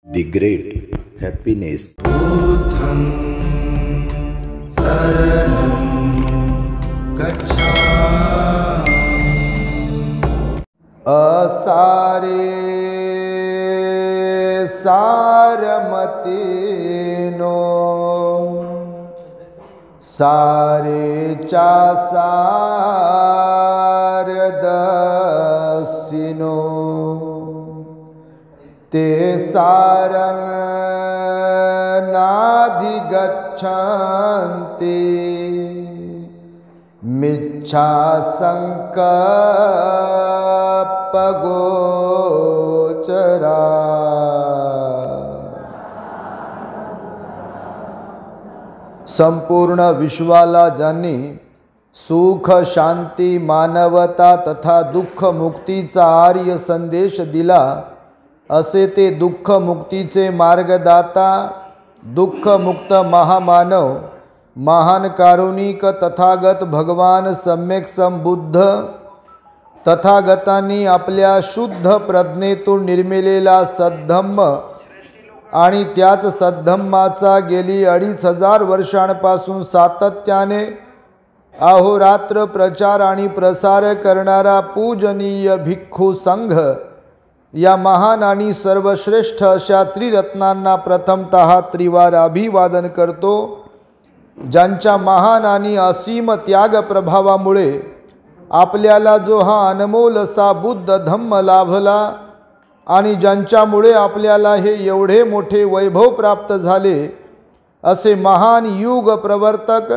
The Great Happiness. बुद्धं शरणं गच्छामि। असारे सारमतीनो सारे चासारदसिनो ते सारं नाधिगच्छन्ति मिच्छा संकल्पगोचरा। संपूर्ण विश्वाला ज्यांनी सुख शांती मानवता तथा दुःख मुक्तीचा आर्य संदेश दिला, असे ते दुःख मुक्तीचे मार्गदाता दुःख मुक्त महामानव महान कारुणिक तथागत भगवान सम्यक संबुद्ध तथागतांनी आपल्या शुद्ध प्रज्ञेतून निर्मिलेला सद्धम्म आणि त्याच सद्धम्माचा गेली 2500 वर्षांपासून सातत्याने अहोरात्र प्रचार आणि प्रसार करणारा पूजनीय भिक्खू संघ या महान आणि सर्वश्रेष्ठ अशा त्रिरत्नांना प्रथमतः त्रिवार अभिवादन करतो, ज्यांच्या महान आणि असीम त्याग प्रभावामुळे आपल्याला जो हा अनमोल असा बुद्ध धम्म लाभला आणि ज्यांच्यामुळे आपल्याला हे एवढे मोठे वैभव प्राप्त झाले, असे महान युग प्रवर्तक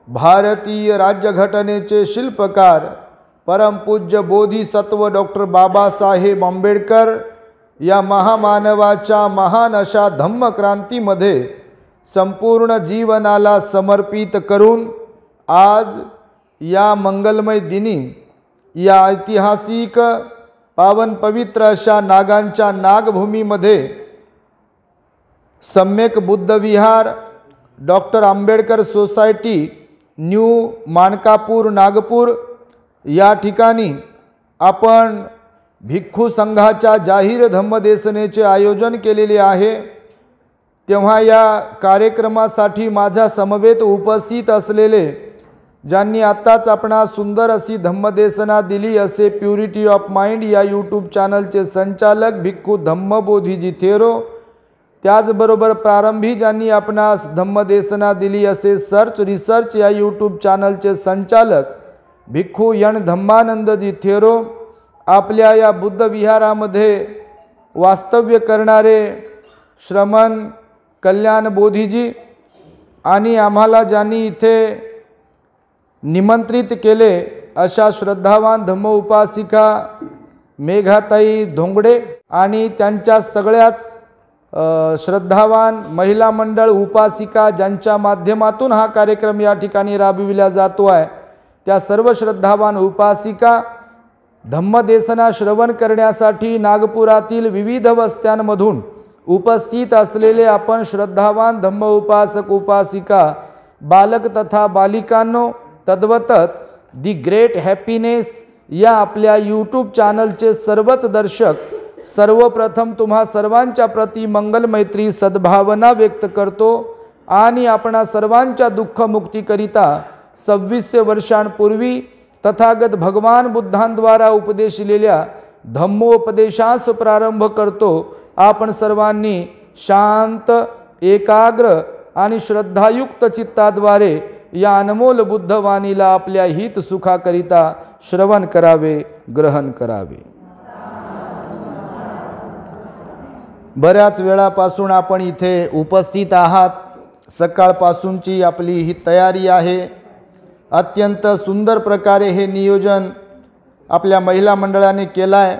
भारतीय राज्यघटनेचे शिल्पकार परमपूज्य बोधिसत्व डॉक्टर बाबासाहेब आंबेडकर या महामानवाच्या महान अशा धम्मक्रांतीमध्ये संपूर्ण जीवनाला समर्पित करून आज या मंगलमय दिनी या ऐतिहासिक पावन पवित्र अशा नागांच्या नागभूमीमध्ये Samyak Buddha Vihar doctor Ambedkar society new Mankapur Nagpur या ठिकाणी आपण भिक्खू संघाच्या जाहीर धम्मदेसनेचे आयोजन केलेले आहे। तेव्हा या कार्यक्रमासाठी माझ्या समवेत उपस्थित असलेले ज्यांनी आत्ताच आपणास सुंदर अशी धम्मदेसना दिली असे प्युरिटी ऑफ माइंड या यूट्यूब चॅनलचे संचालक भिक्खू धम्मबोधीजी थेरो, त्याचबरोबर प्रारंभी ज्यांनी आपणास धम्मदेसना दिली असे सर्च रिसर्च या यूट्यूब चॅनलचे संचालक भिक्खू यण धम्मानंदजी थेरो, आपल्या या बुद्ध विहारामध्ये वास्तव्य करणारे श्रमण कल्याण बोधीजी आणि आम्हाला ज्यांनी इथे निमंत्रित केले अशा श्रद्धावान धम्म उपासिका मेघाताई धोंगडे आणि त्यांच्या सगळ्याच श्रद्धावान महिला मंडळ उपासिका ज्यांच्या माध्यमातून हा कार्यक्रम या ठिकाणी राबविला जातो आहे, त्या सर्व श्रद्धावान उपासिका धम्मदेसना श्रवण करण्यासाठी नागपुरातील विविध वस्त्यांमधून उपस्थित असलेले आपण श्रद्धावान धम्म उपासक उपासिका बालक तथा बालिकांनो, तद्वतच दी ग्रेट हॅपीनेस या आपल्या यूट्यूब चॅनलचे सर्वच दर्शक, सर्वप्रथम तुम्हा सर्वांच्या प्रती मंगल मैत्री सद्भावना व्यक्त करतो आणि आपणा सर्वांच्या दुःखमुक्तीकरिता 2600 वर्षांपूर्वी तथागत भगवान बुद्धांद्वारा उपदेशिलेल्या धम्मोपदेशास प्रारंभ करतो। आपण सर्वांनी शांत एकाग्र आणि श्रद्धायुक्त चित्ताद्वारे या अनमोल बुद्धवाणीला आपल्या हित सुखाकरिता श्रवण करावे, ग्रहण करावे। बऱ्याच वेळापासून आपण इथे उपस्थित आहात, सकाळपासूनची आपली ही तयारी आहे। अत्यंत सुंदर प्रकारे हे नियोजन आपल्या महिला मंडळाने केलं आहे।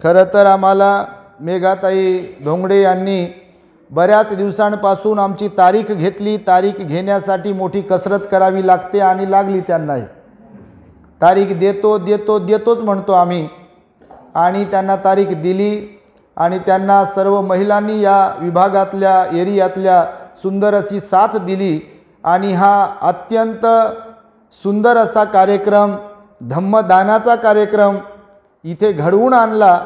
खरं तर आम्हाला मेघाताई धोंगडे यांनी बऱ्याच दिवसांपासून आमची तारीख घेतली, तारीख घेण्यासाठी मोठी कसरत करावी लागते आणि लागली त्यांनाही। तारीख देतोच म्हणतो आम्ही आणि त्यांना तारीख दिली आणि त्यांना सर्व महिलांनी या विभागातल्या एरियातल्या सुंदर अशी साथ दिली आणि हा अत्यंत सुंदर असा कार्यक्रम धम्मदानाचा कार्यक्रम इथे घडवून आणला।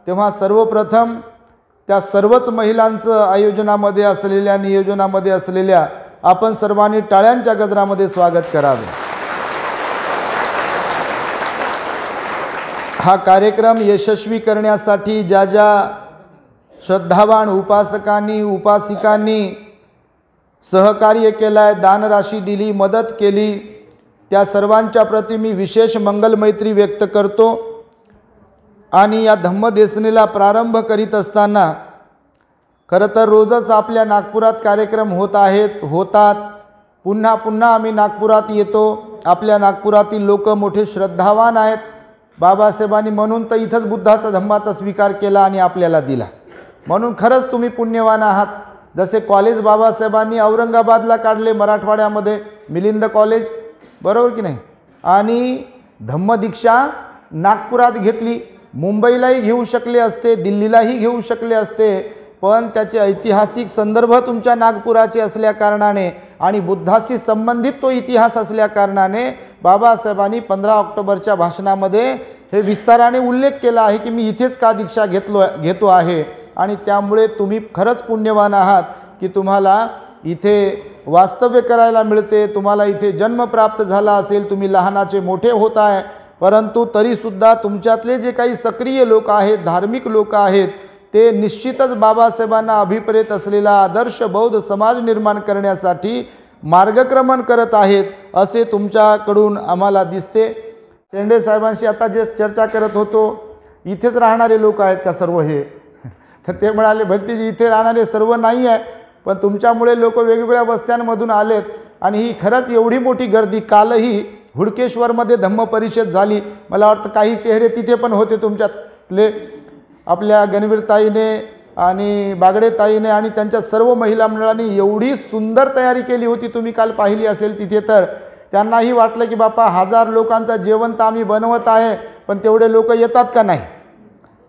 तेव्हा सर्वप्रथम त्या सर्वच महिलांचं आयोजनामध्ये असलेल्या, नियोजनामध्ये असलेल्या आपण सर्वांनी टाळ्यांच्या गजरामध्ये स्वागत करावे। हा कार्यक्रम यशस्वी करण्यासाठी ज्या ज्या श्रद्धावान उपासकांनी, उपासिकांनी सहकार्य केलाय, दानराशी दिली, मदत केली, त्या सर्वांच्या प्रति मी विशेष मंगलमैत्री व्यक्त करतो। आणि या धम्मदेसनेला प्रारंभ करीत असताना खरं तर रोजच आपल्या नागपुरात कार्यक्रम होतात। पुन्हा पुन्हा आम्ही नागपुरात येतो। आपल्या नागपुरातील लोक मोठे श्रद्धावान आहेत। बाबासाहेबांनी म्हणून तर इथंच बुद्धाचा धम्माचा स्वीकार केला आणि आपल्याला दिला, म्हणून खरंच तुम्ही पुण्यवान आहात। जसे कॉलेज बाबासाहेबांनी औरंगाबादला काढले, मराठवाड्यामध्ये मिलिंद कॉलेज, बरोबर की नाही, आणि धम्मदीक्षा नागपुरात घेतली। मुंबईलाही घेऊ शकले असते, दिल्लीलाही घेऊ शकले असते, पण त्याचे ऐतिहासिक संदर्भ तुमच्या नागपुराचे असल्या कारणाने आणि बुद्धाशी संबंधित तो इतिहास असल्या कारणाने बाबासाहेबांनी 15 ऑक्टोबरच्या भाषणामध्ये हे विस्ताराने उल्लेख केला आहे की मी इथेच का दीक्षा घेतो आहे। आणि त्यामुळे तुम्ही खरंच पुण्यवान आहात की तुम्हाला इथे वास्तव्य करायला मिळते, तुम्हाला इथे जन्म प्राप्त झाला असेल, तुम्ही लहानाचे मोठे होत आहे, परंतु तरीसुद्धा तुमच्यातले जे काही सक्रिय लोक आहेत, धार्मिक लोक आहेत, ते निश्चितच बाबासाहेबांना अभिप्रेत असलेला आदर्श बौद्ध समाज निर्माण करण्यासाठी मार्गक्रमण करत आहेत असे तुमच्याकडून आम्हाला दिसते। शेंडे साहेबांशी आता जे चर्चा करत होतो, इथेच राहणारे लोक आहेत का सर्व हे? तर ते म्हणाले भक्तीजी इथे राहणारे सर्व नाही आहे, पण तुमच्यामुळे लोक वेगवेगळ्या वस्त्यांमधून आलेत आणि ही खरंच एवढी मोठी गर्दी। कालही हुडकेश्वरमध्ये धम्म परिषद झाली, मला वाटतं काही चेहरे तिथे पण होते तुमच्यातले। आपल्या गणवीरताईने आणि बागडेताईने आणि त्यांच्या सर्व महिला मंडळांनी एवढी सुंदर तयारी केली होती, तुम्ही काल पाहिली असेल तिथे। तर त्यांनाही वाटलं की बापा 1000 लोकांचं जेवण तर आम्ही बनवत आहे, पण तेवढे लोक येतात का नाही।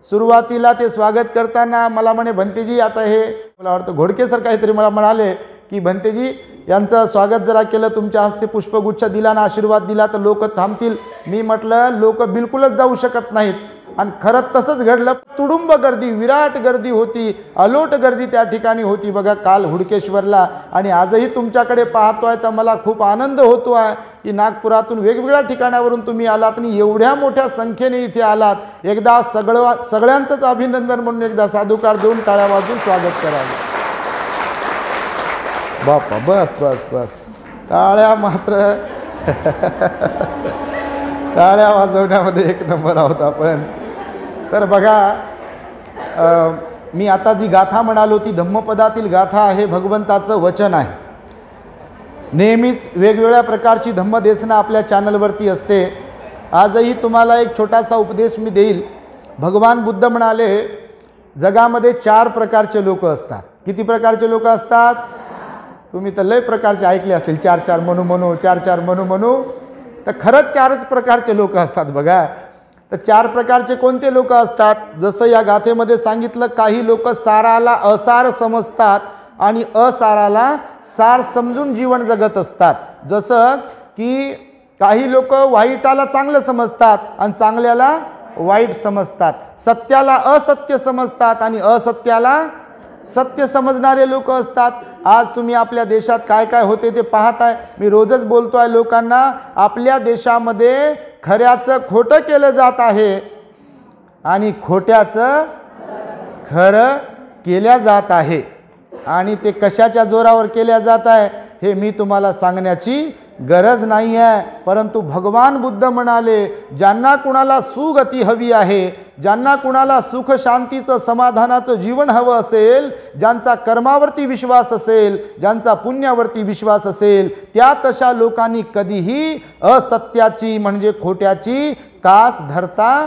सुरुवातीला ते स्वागत करताना मला म्हणे भंतेजी आता हे, मला वाटतं घोडके सर काहीतरी मला म्हणाले की भंतेजी यांचं स्वागत जरा केलं, तुमच्या हस्ते पुष्पगुच्छ दिला ना, आशीर्वाद दिला तर लोक थांबतील। मी म्हटलं लोक बिलकुलच जाऊ शकत नाहीत, आणि खरंच तसंच घडलं। तुडुंब गर्दी, विराट गर्दी होती, अलोट गर्दी त्या ठिकाणी होती बघा काल हुडकेश्वरला। आणि आजही तुमच्याकडे पाहतोय तर मला खूप आनंद होतो आहे की नागपुरातून वेगवेगळ्या ठिकाणावरून तुम्ही आलात आणि एवढ्या मोठ्या संख्येने इथे आलात। एकदा सगळ्यांचंच अभिनंदन म्हणून एकदा साधुकार देऊन टाळ्या वाजवून स्वागत करावं। बापा बस बस बस, टाळ्या मात्र टाळ्या वाजवण्यामध्ये एक नंबर आहोत आपण। तर बघा, मी आता जी गाथा म्हणालो ती धम्मपदातील गाथा आहे, भगवंताचं वचन आहे। नेहमीच वेगवेगळ्या प्रकारची धम्मदेसना आपल्या चॅनलवरती असते। आजही तुम्हाला एक छोटासा उपदेश मी देईल। भगवान बुद्ध म्हणाले जगामध्ये 4 प्रकारचे लोक असतात। किती प्रकारचे लोक असतात? तुम्ही तर लय प्रकारचे ऐकले असतील, 4 म्हणू 4 म्हणू, तर खरंच 4च प्रकारचे लोक असतात बघा। तर 4 प्रकारचे कोणते लोक असतात? जसं या गाथेमध्ये सांगितलं, काही लोक साराला असार समजतात आणि असाराला सार समजून जीवन जगत असतात। जसं की काही लोक वाईटाला चांगलं समजतात आणि चांगल्याला वाईट समजतात, सत्याला असत्य समजतात आणि असत्याला सत्य समजणारे लोक असतात। आज तुम्ही आपल्या देशात काय काय होते ते पाहताय। मी रोजच बोलतोय लोकांना, आपल्या देशामध्ये खऱ्याचं खोटं केलं जात आहे आणि खोट्याचं खरं केल्या जात आहे, आणि ते कशाच्या जोरावर केल्या जात आहे हे मी तुम्हाला सांगण्याची गरज नाही आहे। परंतु भगवान बुद्ध म्हणाले ज्यांना कुणाला सुगती हवी आहे, ज्यांना कुणाला सुख शांतीचं समाधानाचं जीवन हवं असेल, ज्यांचा कर्मावरती विश्वास असेल, ज्यांचा पुण्यावरती विश्वास असेल, त्या तशा लोकांनी कधीही असत्याची म्हणजे खोट्याची कास धरता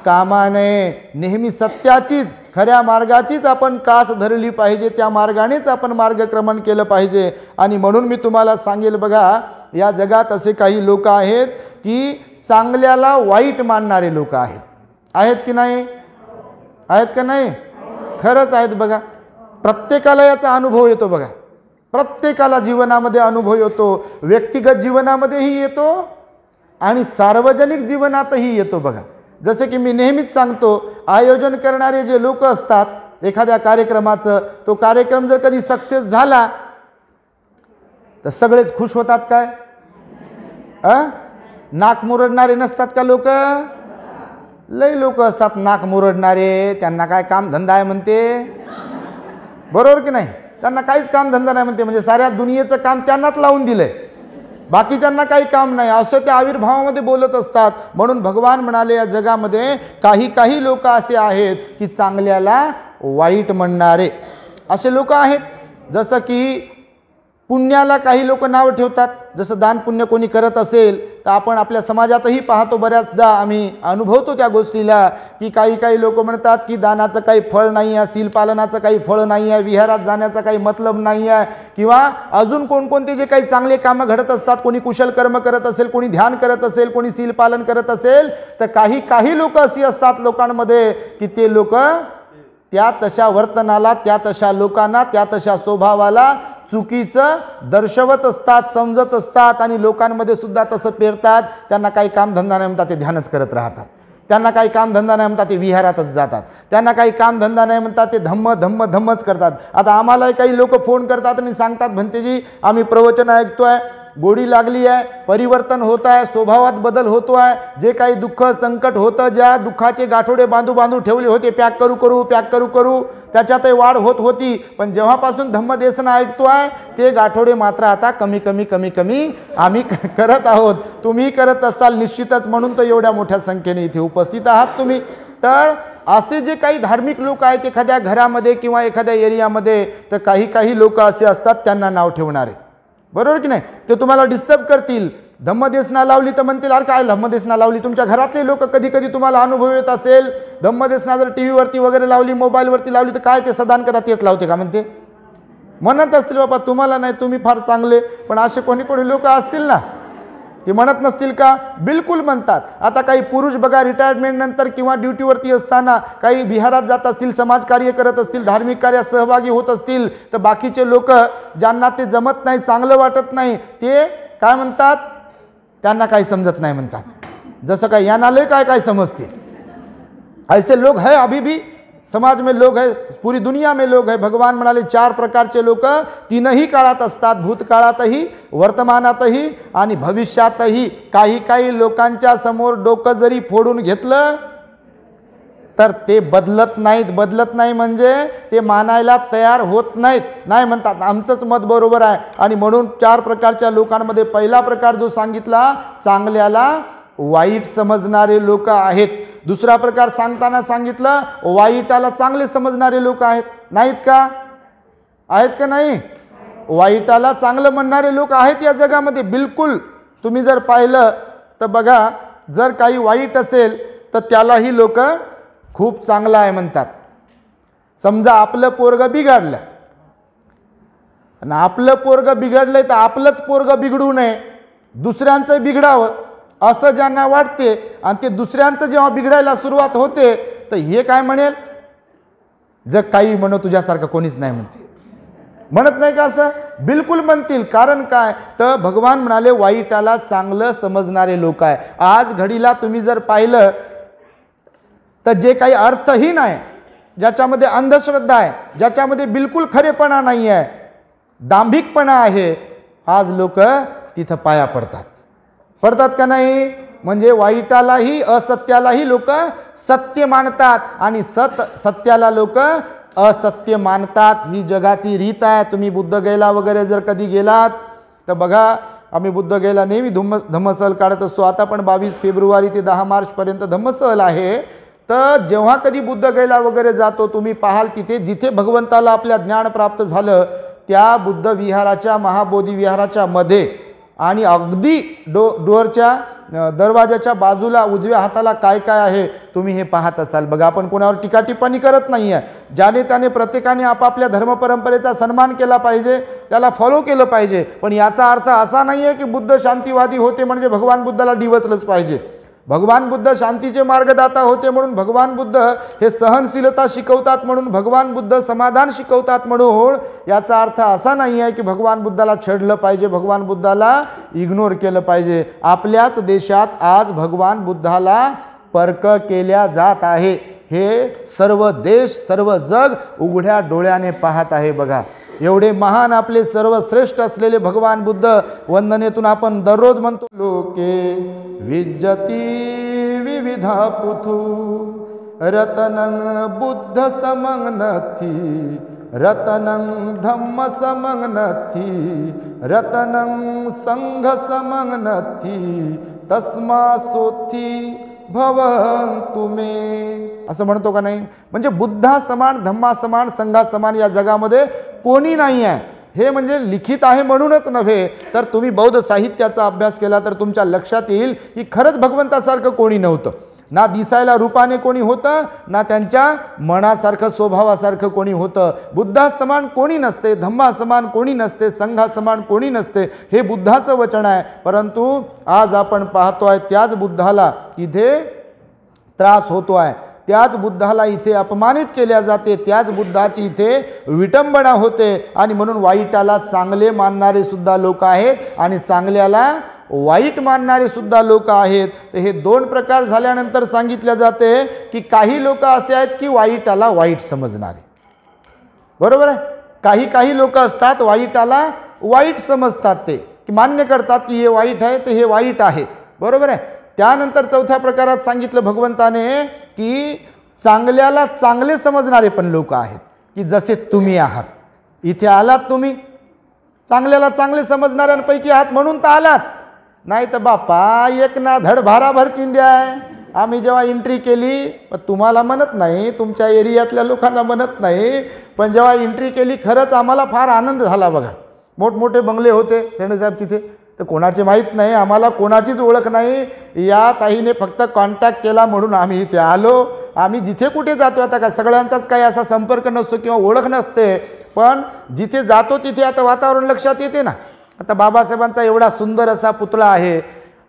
कामा नये। नेहमी सत्याचीच, खऱ्या मार्गाचीच आपण कास धरली पाहिजे, त्या मार्गानेच आपण मार्गक्रमण केलं पाहिजे। आणि म्हणून मी तुम्हाला सांगेल बघा, या जगात असे काही लोक आहेत की चांगल्याला वाईट मानणारे लोक आहेत की नाही? आहेत का नाही? खरंच आहेत बघा। प्रत्येकाला याचा अनुभव येतो बघा, प्रत्येकाला जीवनामध्ये अनुभव येतो, व्यक्तिगत जीवनामध्येही येतो आणि सार्वजनिक जीवनातही येतो बघा। जसे की मी नेहमीच सांगतो, आयोजन करणारे जे लोक असतात एखाद्या कार्यक्रमाचं, तो कार्यक्रम जर कधी सक्सेस झाला तर सगळेच खुश होतात काय? नाक मुरडणारे नसतात का लोक? लय लोक असतात नाक मुरडणारे, त्यांना काय काम धंदा आहे म्हणते, बरोबर की नाही? त्यांना काहीच काम धंदा नाही म्हणते, म्हणजे साऱ्या दुनियेचं काम त्यांनाच लावून दिलंय, बाकीच्यांना काही काम नाही, असं त्या आविर्भावामध्ये बोलत असतात. म्हणून भगवान म्हणाले या जगामध्ये काही लोक असे आहेत की चांगल्याला वाईट म्हणणारे असे लोक आहेत. जसं की पुण्याला काही लोक नाव ठेवतात. जसं दान पुण्य कोणी करत असेल तर आपण आपल्या समाजातही पाहतो, बऱ्याचदा आम्ही अनुभवतो त्या गोष्टीला, की काही लोक म्हणतात की दानाचं काही फळ नाही आहे, सीलपालनाचं काही फळ नाही आहे, विहारात जाण्याचा काही मतलब नाही आहे, किंवा अजून कोणकोणते जे काही चांगले कामं घडत असतात, कोणी कुशल कर्म करत असेल, कोणी ध्यान करत असेल, कोणी सीलपालन करत असेल, तर काही लोक अशी असतात लोकांमध्ये की ते लोक त्या तशा वर्तनाला, त्या तशा लोकांना, त्या तशा स्वभावाला चुकीचं दर्शवत असतात, समजत असतात आणि लोकांमध्ये सुद्धा तसं पेरतात. त्यांना काही कामधंदा नाही म्हणतात, ते ध्यानच करत राहतात. त्यांना काही कामधंदा नाही म्हणतात, ते विहारातच जातात. त्यांना काही कामधंदा नाही म्हणतात, ते धम्मच करतात. आता आम्हाला काही लोक फोन करतात आणि सांगतात, भंतेजी आम्ही प्रवचन ऐकतोय, गोडी लागली आहे, परिवर्तन होत आहे, स्वभावात बदल होतो आहे, जे काही दुःख संकट होतं, ज्या दुःखाचे गाठोडे बांधू ठेवले होते, पॅक करू त्याच्यातही वाढ होत होती, पण जेव्हापासून धम्मदेशना ऐकतोय ते गाठोडे मात्र आता कमी आम्ही करत आहोत. तुम्ही करत असाल निश्चितच, म्हणून तर एवढ्या मोठ्या संख्येने इथे उपस्थित आहात तुम्ही. तर असे जे काही धार्मिक लोक आहेत एखाद्या घरामध्ये किंवा एखाद्या एरियामध्ये, तर काही लोक असे असतात त्यांना नाव ठेवणारे, बरोबर की नाही? ते तुम्हाला डिस्टर्ब करतील. धम्मदेशना लावली तर म्हणतील, अरे काय धम्मदेशना लावली? तुमच्या घरातले लोक कधी तुम्हाला अनुभव येत असेल, धम्मदेशना जर टी व्हीवरती वगैरे लावली, मोबाईलवरती लावली, तर काय ते सदान कदा तेच लावते का म्हणते? म्हणत असतील बाबा तुम्हाला नाही, तुम्ही फार चांगले, पण असे कोणी लोक असतील ना की म्हणत नसतील का? बिलकुल म्हणतात. आता काही पुरुष बघा, रिटायरमेंट नंतर किंवा ड्युटीवरती असताना काही विहारात जात असतील, समाजकार्य करत असतील, धार्मिक कार्यात सहभागी होत असतील, तर बाकीचे लोक ज्यांना ते जमत नाही, चांगलं वाटत नाही, ते काय म्हणतात? त्यांना काही समजत नाही म्हणतात. जसं काय यांना लय काय समजते. ऐसे लोग है, अभी भी समाज में लोग है, पूरी दुनिया में लोग है. भगवान म्हणाले 4 प्रकारचे लोक तीनही काळात असतात, भूतकाळातही, वर्तमानातही आणि भविष्यातही. काही लोकांच्या समोर डोकं जरी फोडून घेतलं तर ते बदलत नाही म्हणजे ते मानायला तयार होत नाहीत. नाही म्हणतात आमचंच मत बरोबर आहे. आणि म्हणून 4 प्रकारच्या लोकांमध्ये पहिला प्रकार जो सांगितला, चांगल्याला वाईट समजणारे लोक आहेत. दुसरा प्रकार सांगताना सांगितलं, वाईटाला चांगले समजणारे लोक आहेत. नाहीत का? आहेत का नाही? वाईटाला चांगलं म्हणणारे लोक आहेत या जगामध्ये. बिलकुल तुम्ही जर पाहिलं तर बघा, जर काही वाईट असेल तर त्यालाही लोक खूप चांगलं आहे म्हणतात. समजा आपलं पोरग बिघडलं आणि आपलं पोरग बिघडलंय तर आपलंच पोरग बिघडू नये, दुसऱ्यांचं बिघडावं असं ज्यांना वाटते, आणि ते दुसऱ्यांचं जेव्हा बिघडायला सुरुवात होते तर हे काय म्हणेल, जग काही म्हणो तुझ्यासारखं कोणीच नाही म्हणत नाही का? असं बिलकुल म्हणतील. कारण काय? तर भगवान म्हणाले वाईटाला चांगलं समजणारे लोक आहे. आज घडीला तुम्ही जर पाहिलं तर जे काही अर्थहीन आहे, ज्याच्यामध्ये अंधश्रद्धा आहे, ज्याच्यामध्ये बिलकुल खरेपणा नाही आहे, दांभिकपणा आहे, आज लोक तिथं पाया पडतात का नाही? म्हणजे वाईटालाही असत्यालाही लोक सत्य मानतात आणि सत्याला लोक असत्य मानतात. ही जगाची रीत आहे. तुम्ही बुद्धगयेला वगैरे जर कधी गेलात तर बघा, आम्ही बुद्धगयेला नेहमी धम्मसहल काढत असतो. आता पण 22 फेब्रुवारी ते 10 मार्चपर्यंत धम्मसहल आहे. तर जेव्हा कधी बुद्धगयेला वगैरे जातो, तुम्ही पाहाल तिथे जिथे भगवंताला आपल्या ज्ञान प्राप्त झालं त्या बुद्ध विहाराच्या, महाबोधी विहाराच्या मध्ये आणि अगदी डोअरच्या दरवाजाच्या बाजूला उजव्या हाताला काय आहे तुम्ही हे पाहत असाल. बघा, आपण कोणावर टीका टिप्पणी करत नाही आहे. ज्याने त्याने प्रत्येकाने आपापल्या धर्मपरंपरेचा सन्मान केला पाहिजे, त्याला फॉलो केलं पाहिजे. पण याचा अर्थ असा नाही आहे की बुद्ध शांतीवादी होते म्हणजे भगवान बुद्धाला डिवचलंच पाहिजे. भगवान बुद्ध शांतीचे मार्गदाता होते म्हणून भगवान बुद्ध हे सहनशीलता शिकवतात, म्हणून भगवान बुद्ध समाधान शिकवतात. म्हणून याचा अर्थ असा नाही आहे की भगवान बुद्धाला छेडलं पाहिजे, भगवान बुद्धाला इग्नोर केलं पाहिजे. आपल्याच देशात आज भगवान बुद्धाला परक केल्या जात आहे. हे सर्व देश सर्व जग उघड्या डोळ्याने पाहत आहे बघा. एवढे महान आपले सर्वश्रेष्ठ असलेले भगवान बुद्ध वंदनेतून आपण दररोज म्हणतो, लोके विज्जती विविधा पुथू रतनं बुद्ध समंग नथी रतनं धम्म समंग नथी रतनं संघ समंग नथी तस्मा सोथी भवन्तु मे, असं म्हणतो का नाही. म्हणजे बुद्धा समान धम्मा समान संघा समान या जगामध्ये कोणी नाही आहे. हे म्हणजे लिखित आहे म्हणूनच नव्हे, तर तुम्ही बौद्ध साहित्याचा अभ्यास केला तर तुमच्या लक्षात येईल की खरंच भगवंतासारखं कोणी नव्हतं. ना दिसायला रूपाने कोणी होतं, ना त्यांच्या मनासारखं स्वभावासारखं कोणी होतं. बुद्धा समान कोणी नसते, धम्मा समान कोणी नसते, संघा समान कोणी नसते, हे बुद्धाचं वचन आहे. परंतु आज आपण पाहतोय त्याच बुद्धाला इथे त्रास होतो आहे, त्याच बुद्धाला इथे अपमानित केल्या जाते, त्याच बुद्धाची इथे विटंबना होते. आणि म्हणून वाईटाला चांगले मानणारे सुद्धा लोक आहेत आणि चांगल्याला वाईट मानणारे सुद्धा लोक आहेत. तर हे दोन प्रकार झाल्यानंतर सांगितले जाते की काही लोक असे आहेत की वाईटाला वाईट समजणारे, बरोबर आहे. काही काही लोक असतात वाईटाला वाईट समजतात, ते की मान्य करतात की हे वाईट आहे तर हे वाईट आहे, बरोबर आहे. त्यानंतर चौथ्या प्रकारात सांगितलं भगवंताने की चांगल्याला चांगले समजणारे पण लोक आहेत, की जसे तुम्ही आहात. इथे आलात तुम्ही चांगल्याला चांगले समजणाऱ्यांपैकी आहात म्हणून तर आलात, नाही तर बापा एक ना धड भाराभर चिंध्या आहे. आम्ही जेव्हा एंट्री केली तुम्हाला म्हणत नाही, तुमच्या एरियातल्या लोकांना म्हणत नाही, पण जेव्हा एंट्री केली खरंच आम्हाला फार आनंद झाला बघा. मोठमोठे बंगले होते साहेब तिथे, तर कोणाचे माहीत नाही, आम्हाला कोणाचीच ओळख नाही. या ताईने फक्त कॉन्टॅक्ट केला म्हणून आम्ही इथे आलो. आम्ही जिथे कुठे जातो आता काय सगळ्यांचाच काही असा संपर्क नसतो किंवा ओळख नसते, पण जिथे जातो तिथे आता वातावरण लक्षात येते ना. आता बाबासाहेबांचा एवढा सुंदर असा पुतळा आहे,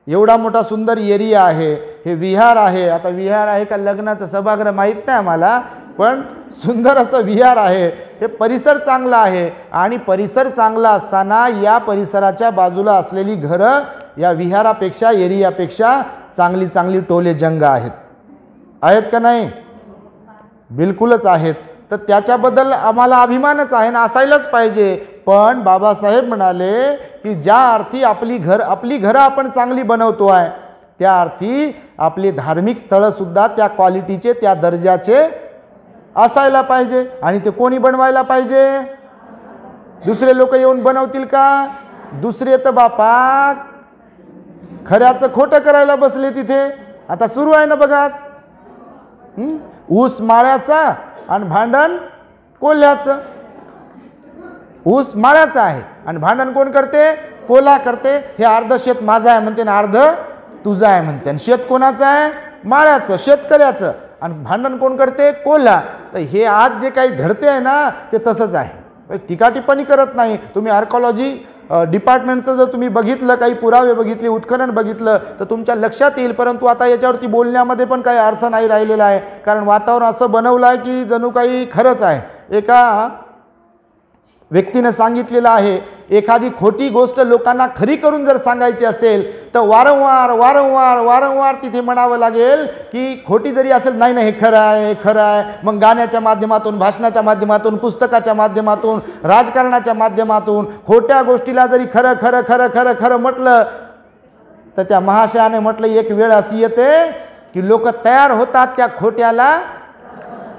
एवढा मोठा सुंदर एरिया आहे, हे विहार आहे. आता विहार आहे का लग्नाचं सभागृह माहीत नाही आम्हाला, पण सुंदर असं विहार आहे. हे परिसर चांगला आहे आणि परिसर चांगला असताना या परिसराच्या बाजूला असलेली घरं या विहारापेक्षा एरियापेक्षा चांगली चांगली टोले जंग आहेत, आहेत का नाही? बिलकुलच आहेत. तर त्याच्याबद्दल आम्हाला अभिमानच आहे ना, असायलाच पाहिजे. पण बाबासाहेब म्हणाले की ज्या अर्थी आपली घरं आपण चांगली बनवतो आहे, त्या अर्थी आपले धार्मिक स्थळंसुद्धा त्या क्वालिटीचे त्या दर्जाचे असायला पाहिजे. आणि ते कोणी बनवायला पाहिजे? दुसरे लोक येऊन बनवतील का? दुसरे तर बापा खऱ्याचं खोटं करायला बसले तिथे. आता सुरू आहे ना बघा, ऊस माळ्याचा आणि भांडण कोल्ह्याचं. ऊस माळ्याचं आहे आणि भांडण कोण करते? कोल्हा करते. हे अर्ध शेत माझं आहे म्हणते ना, अर्ध तुझं आहे म्हणते. आणि शेत कोणाचं आहे? माळ्याचं, शेतकऱ्याचं. आणि भांडण कोण करते? कोल्हा. तर हे आज जे काही घडते आहे ना ते तसंच आहे. टीका टिप्पणी करत नाही. तुम्ही आर्कॉलॉजी डिपार्टमेंटचं जर तुम्ही बघितलं, काही पुरावे बघितले, उत्खनन बघितलं तर तुमच्या लक्षात येईल. परंतु आता याच्यावरती बोलण्यामध्ये पण काही अर्थ नाही राहिलेला आहे, कारण वातावरण असं बनवलं आहे की जणू काही खरंच आहे. एका व्यक्तीने सांगितलेलं आहे, एखादी खोटी गोष्ट लोकांना खरी करून जर सांगायची असेल तर वारंवार वारंवार वारंवार तिथे म्हणावं लागेल की खोटी जरी असेल, नाही नाही हे खरं आहे, हे खरं आहे. मग गाण्याच्या माध्यमातून, भाषणाच्या माध्यमातून, पुस्तकाच्या माध्यमातून, राजकारणाच्या माध्यमातून खोट्या गोष्टीला जरी खरं खरं खरं खरं खरं म्हटलं तर त्या महाशयाने म्हटलं एक वेळ अशी येते की लोक तयार होतात त्या खोट्याला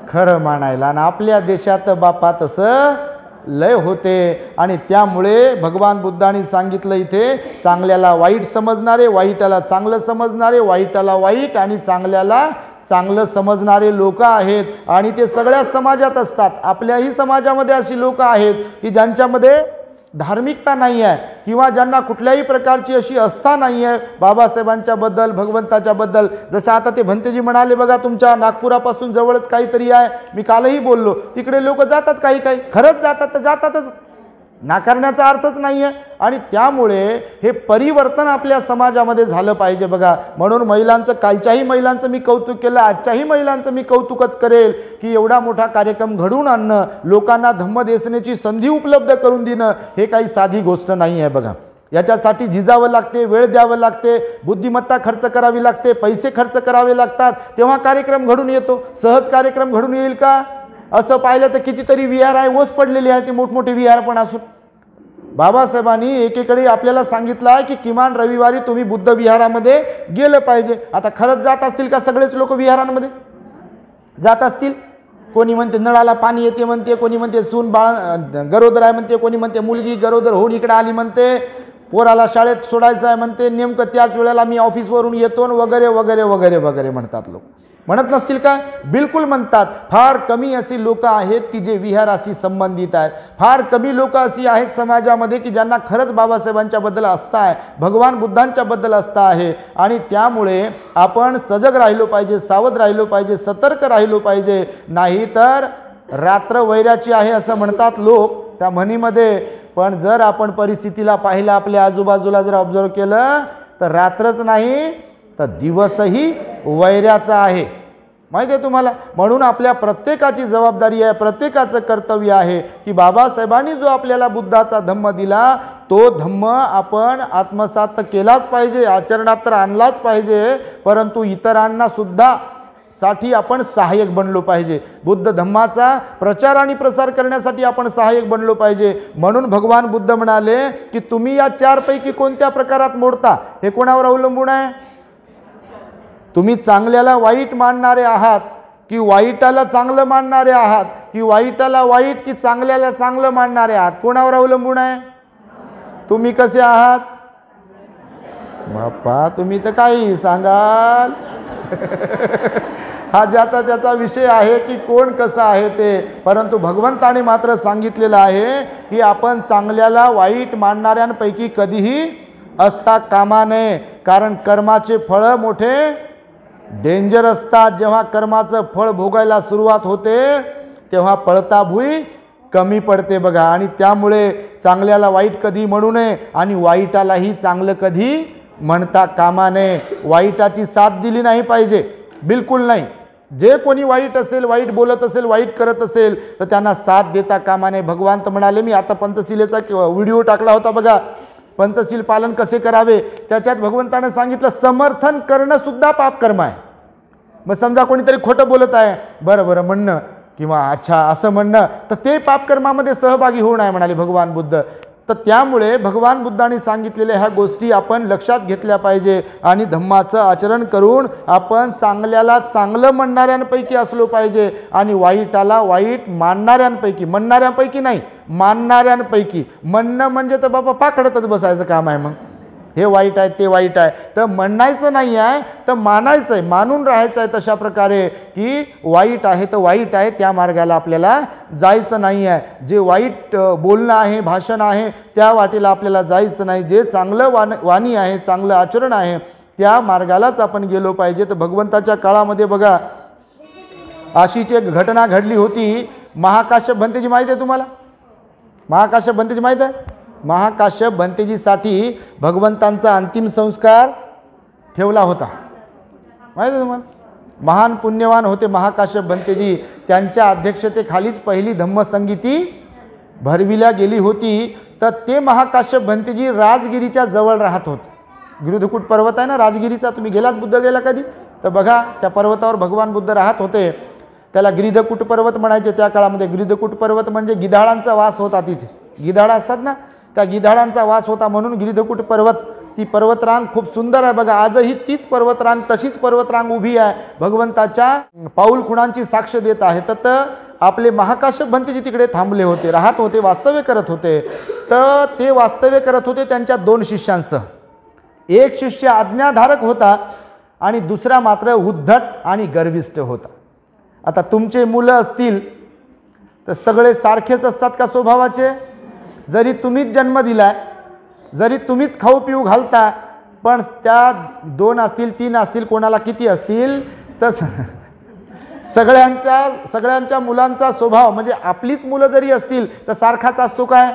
खरं मानायला. आणि आपल्या देशात बापा तसं लय होते. आणि त्यामुळे भगवान बुद्धांनी सांगितलं इथे, चांगल्याला वाईट समजणारे, वाईटाला चांगलं समजणारे, वाईटाला वाईट आणि चांगल्याला चांगलं समजणारे लोक आहेत. आणि ते सगळ्या समाजात असतात. आपल्याही समाजामध्ये अशी लोक आहेत की ज्यांच्यामध्ये धार्मिकता नाही आहे किंवा ज्यांना कुठल्याही प्रकारची अशी आस्था नाही आहे बाबासाहेबांच्या बद्दल, भगवंताच्या बद्दल. जसं आता ते भंतेजी म्हणाले बघा, तुमच्या नागपुरापासून जवळच काहीतरी आहे, मी कालही बोललो, तिकडे लोक जातात, काही काही खरंच जातात तर जातातच, नाकारण्याचा अर्थच नाही आहे. आणि त्यामुळे हे परिवर्तन आपल्या समाजामध्ये झालं पाहिजे बघा. म्हणून महिलांचं, कालच्याही महिलांचं मी कौतुक केलं, आजच्याही महिलांचं मी कौतुकच करेल की एवढा मोठा कार्यक्रम घडवून आणणं, लोकांना धम्मदेसनेची संधी उपलब्ध करून देणं, हे काही साधी गोष्ट नाही आहे बघा. याच्यासाठी झिजावं लागते, वेळ द्यावं लागते, बुद्धिमत्ता खर्च करावी लागते, पैसे खर्च करावे लागतात, तेव्हा कार्यक्रम घडून येतो. सहज कार्यक्रम घडून येईल का? असं पाहिलं तर कितीतरी विहार आहे, ओस पडलेले आहे ते मोठमोठे विहार पण असून. बाबासाहेबांनी एकेकडे आपल्याला सांगितलं आहे की किमान रविवारी तुम्ही बुद्ध विहारामध्ये गेलं पाहिजे. आता खरंच जात असतील का सगळेच लोक विहारांमध्ये? जात असतील? कोणी म्हणते नळाला पाणी येते म्हणते, कोणी म्हणते सून बाळ गरोदर आहे म्हणते, कोणी म्हणते मुलगी गरोदर होऊन इकडे आली म्हणते, पोराला शाळेत सोडायचं आहे म्हणते, नेमकं त्याच वेळेला मी ऑफिसवरून येतो वगैरे वगैरे वगैरे वगैरे म्हणतात लोक. म्हणत नसतील का? बिलकुल म्हणतात. फार कमी अशी लोक आहेत की जे विहाराशी संबंधित आहेत. फार कमी लोक अशी आहेत समाजामध्ये की ज्यांना खरंच बाबासाहेबांच्याबद्दल आस्था आहे, भगवान बुद्धांच्याबद्दल आस्था आहे. आणि त्यामुळे आपण सजग राहिलो पाहिजे, सावध राहिलो पाहिजे, सतर्क राहिलो पाहिजे. नाहीतर रात्र वैराची आहे असं म्हणतात लोक त्या म्हणीमध्ये. पण जर आपण परिस्थितीला पाहिलं, आपल्या आजूबाजूला जर ऑब्झर्व केलं तर रात्रच नाही तर दिवसही वैराचा आहे. माहिती आहे तुम्हाला? म्हणून आपल्या प्रत्येकाची जबाबदारी आहे, प्रत्येकाचं कर्तव्य आहे की बाबासाहेबांनी जो आपल्याला बुद्धाचा धम्म दिला तो धम्म आपण आत्मसात केलाच पाहिजे, आचरणात तर आणलाच पाहिजे, परंतु इतरांना सुद्धा साठी आपण सहाय्यक बनलो पाहिजे. बुद्ध धम्माचा प्रचार आणि प्रसार करण्यासाठी आपण सहाय्यक बनलो पाहिजे. म्हणून भगवान बुद्ध म्हणाले की तुम्ही या चारपैकी कोणत्या प्रकारात मोडता हे कोणावर अवलंबून आहे? तुम्ही चांगल्याला वाईट मानणारे आहात की वाईटाला चांगलं मानणारे आहात, की वाईटाला वाईट की चांगल्याला चांगलं मानणारे आहात? कोणावर अवलंबून आहे? तुम्ही कसे आहात? बाप्पा तुम्ही तर काही सांगाल. हा ज्याचा त्याचा विषय आहे की कोण कसं आहे ते. परंतु भगवंताने मात्र सांगितलेलं आहे की आपण चांगल्याला वाईट मानणाऱ्यांपैकी कधीही असता कामा नये. कारण कर्माचे फळ मोठे डेंजर असतात. जेव्हा कर्माचं फळ भोगायला सुरुवात होते तेव्हा पळता भुई कमी पडते बघा. आणि त्यामुळे चांगल्याला वाईट कधी म्हणू नये आणि वाईटालाही चांगलं कधी म्हणता कामा नये. वाईटाची साथ दिली नाही पाहिजे, बिलकुल नाही. जे कोणी वाईट असेल, वाईट बोलत असेल, वाईट करत असेल तर त्यांना साथ देता कामा नये. भगवान तर म्हणाले, मी आता पंचशिलेचा व्हिडिओ टाकला होता बघा, पंचशील पालन कसे करावे, त्याच्यात भगवंताने सांगितलं समर्थन करणं सुद्धा पाप कर्म आहे. मग समजा कोणीतरी खोटं बोलत आहे, बरं बरं म्हणणं किंवा अच्छा असं म्हणणं, तर ते पापकर्मामध्ये सहभागी होऊ नये म्हणाले भगवान बुद्ध. तर त्यामुळे भगवान बुद्धांनी सांगितलेल्या ह्या गोष्टी आपण लक्षात घेतल्या पाहिजे आणि धम्माचं आचरण करून आपण चांगल्याला चांगलं म्हणणाऱ्यांपैकी असलो पाहिजे आणि वाईटाला वाईट मानणाऱ्यांपैकी, म्हणणाऱ्यांपैकी नाही मानणाऱ्यांपैकी. म्हणणं म्हणजे तर बाबा पाकडतच बसायचं काम आहे. मग हे वाईट आहे ते वाईट आहे तर म्हणायचं नाही आहे, तर मानायचं आहे, मानून राहायचं आहे. तशा प्रकारे की वाईट आहे तर वाईट आहे त्या मार्गाला आपल्याला जायचं नाही आहे. जे वाईट बोलणं आहे, भाषण आहे त्या वाटेला आपल्याला जायचं नाही. जे चांगलं वाणी आहे, चांगलं आचरण आहे त्या मार्गालाच आपण गेलो पाहिजे. तर भगवंताच्या काळामध्ये बघा अशीच एक घटना घडली होती. महाकाश्यप भंतेजी माहीत आहे तुम्हाला? महाकाश्यप भंतेजी माहीत आहे? महाकाश्यप भंतेजीसाठी भगवंतांचा अंतिम संस्कार ठेवला होता. माहीत आहे तुम्हाला? महान पुण्यवान होते महाकाश्यप भंतेजी. त्यांच्या अध्यक्षतेखालीच पहिली धम्मसंगीती भरविल्या गेली होती. तर ते महाकाश्यप भंतेजी राजगिरीच्या जवळ राहत होते. गिरिधकूट पर्वत आहे ना राजगिरीचा, तुम्ही गेलात बुद्ध गेला कधी तर बघा त्या पर्वतावर भगवान बुद्ध राहत होते. त्याला गिरिधकूट पर्वत म्हणायचे त्या काळामध्ये. गिरिधकूट पर्वत म्हणजे गिधाडांचा वास होता तिथे. गिधाडा असतात ना, त्या गिधाडांचा वास होता म्हणून गिरिधकूट पर्वत, ती पर्वतरांग खूप सुंदर आहे बघा. आजही तीच पर्वतरांग, तशीच पर्वतरांग उभी आहे, भगवंताच्या पाऊल खुणांची साक्ष देत आहे. तर आपले महाकाश्यप भंतेजी तिकडे थांबले होते, राहत होते, वास्तव्य करत होते. तर ते वास्तव्य करत होते त्यांच्या 2 शिष्यांसह. एक शिष्य आज्ञाधारक होता आणि दुसरा मात्र उद्धट आणि गर्विष्ठ होता. आता तुमचे मुलं असतील तर सगळे सारखेच असतात का स्वभावाचे? जरी तुम्हीच जन्म दिलाय, जरी तुम्हीच खाऊ पिऊ घालता, पण त्या 2 असतील 3 असतील कोणाला किती असतील तर सगळ्यांच्या मुलांचा स्वभाव म्हणजे आपलीच मुलं जरी असतील तर सारखाच असतो काय?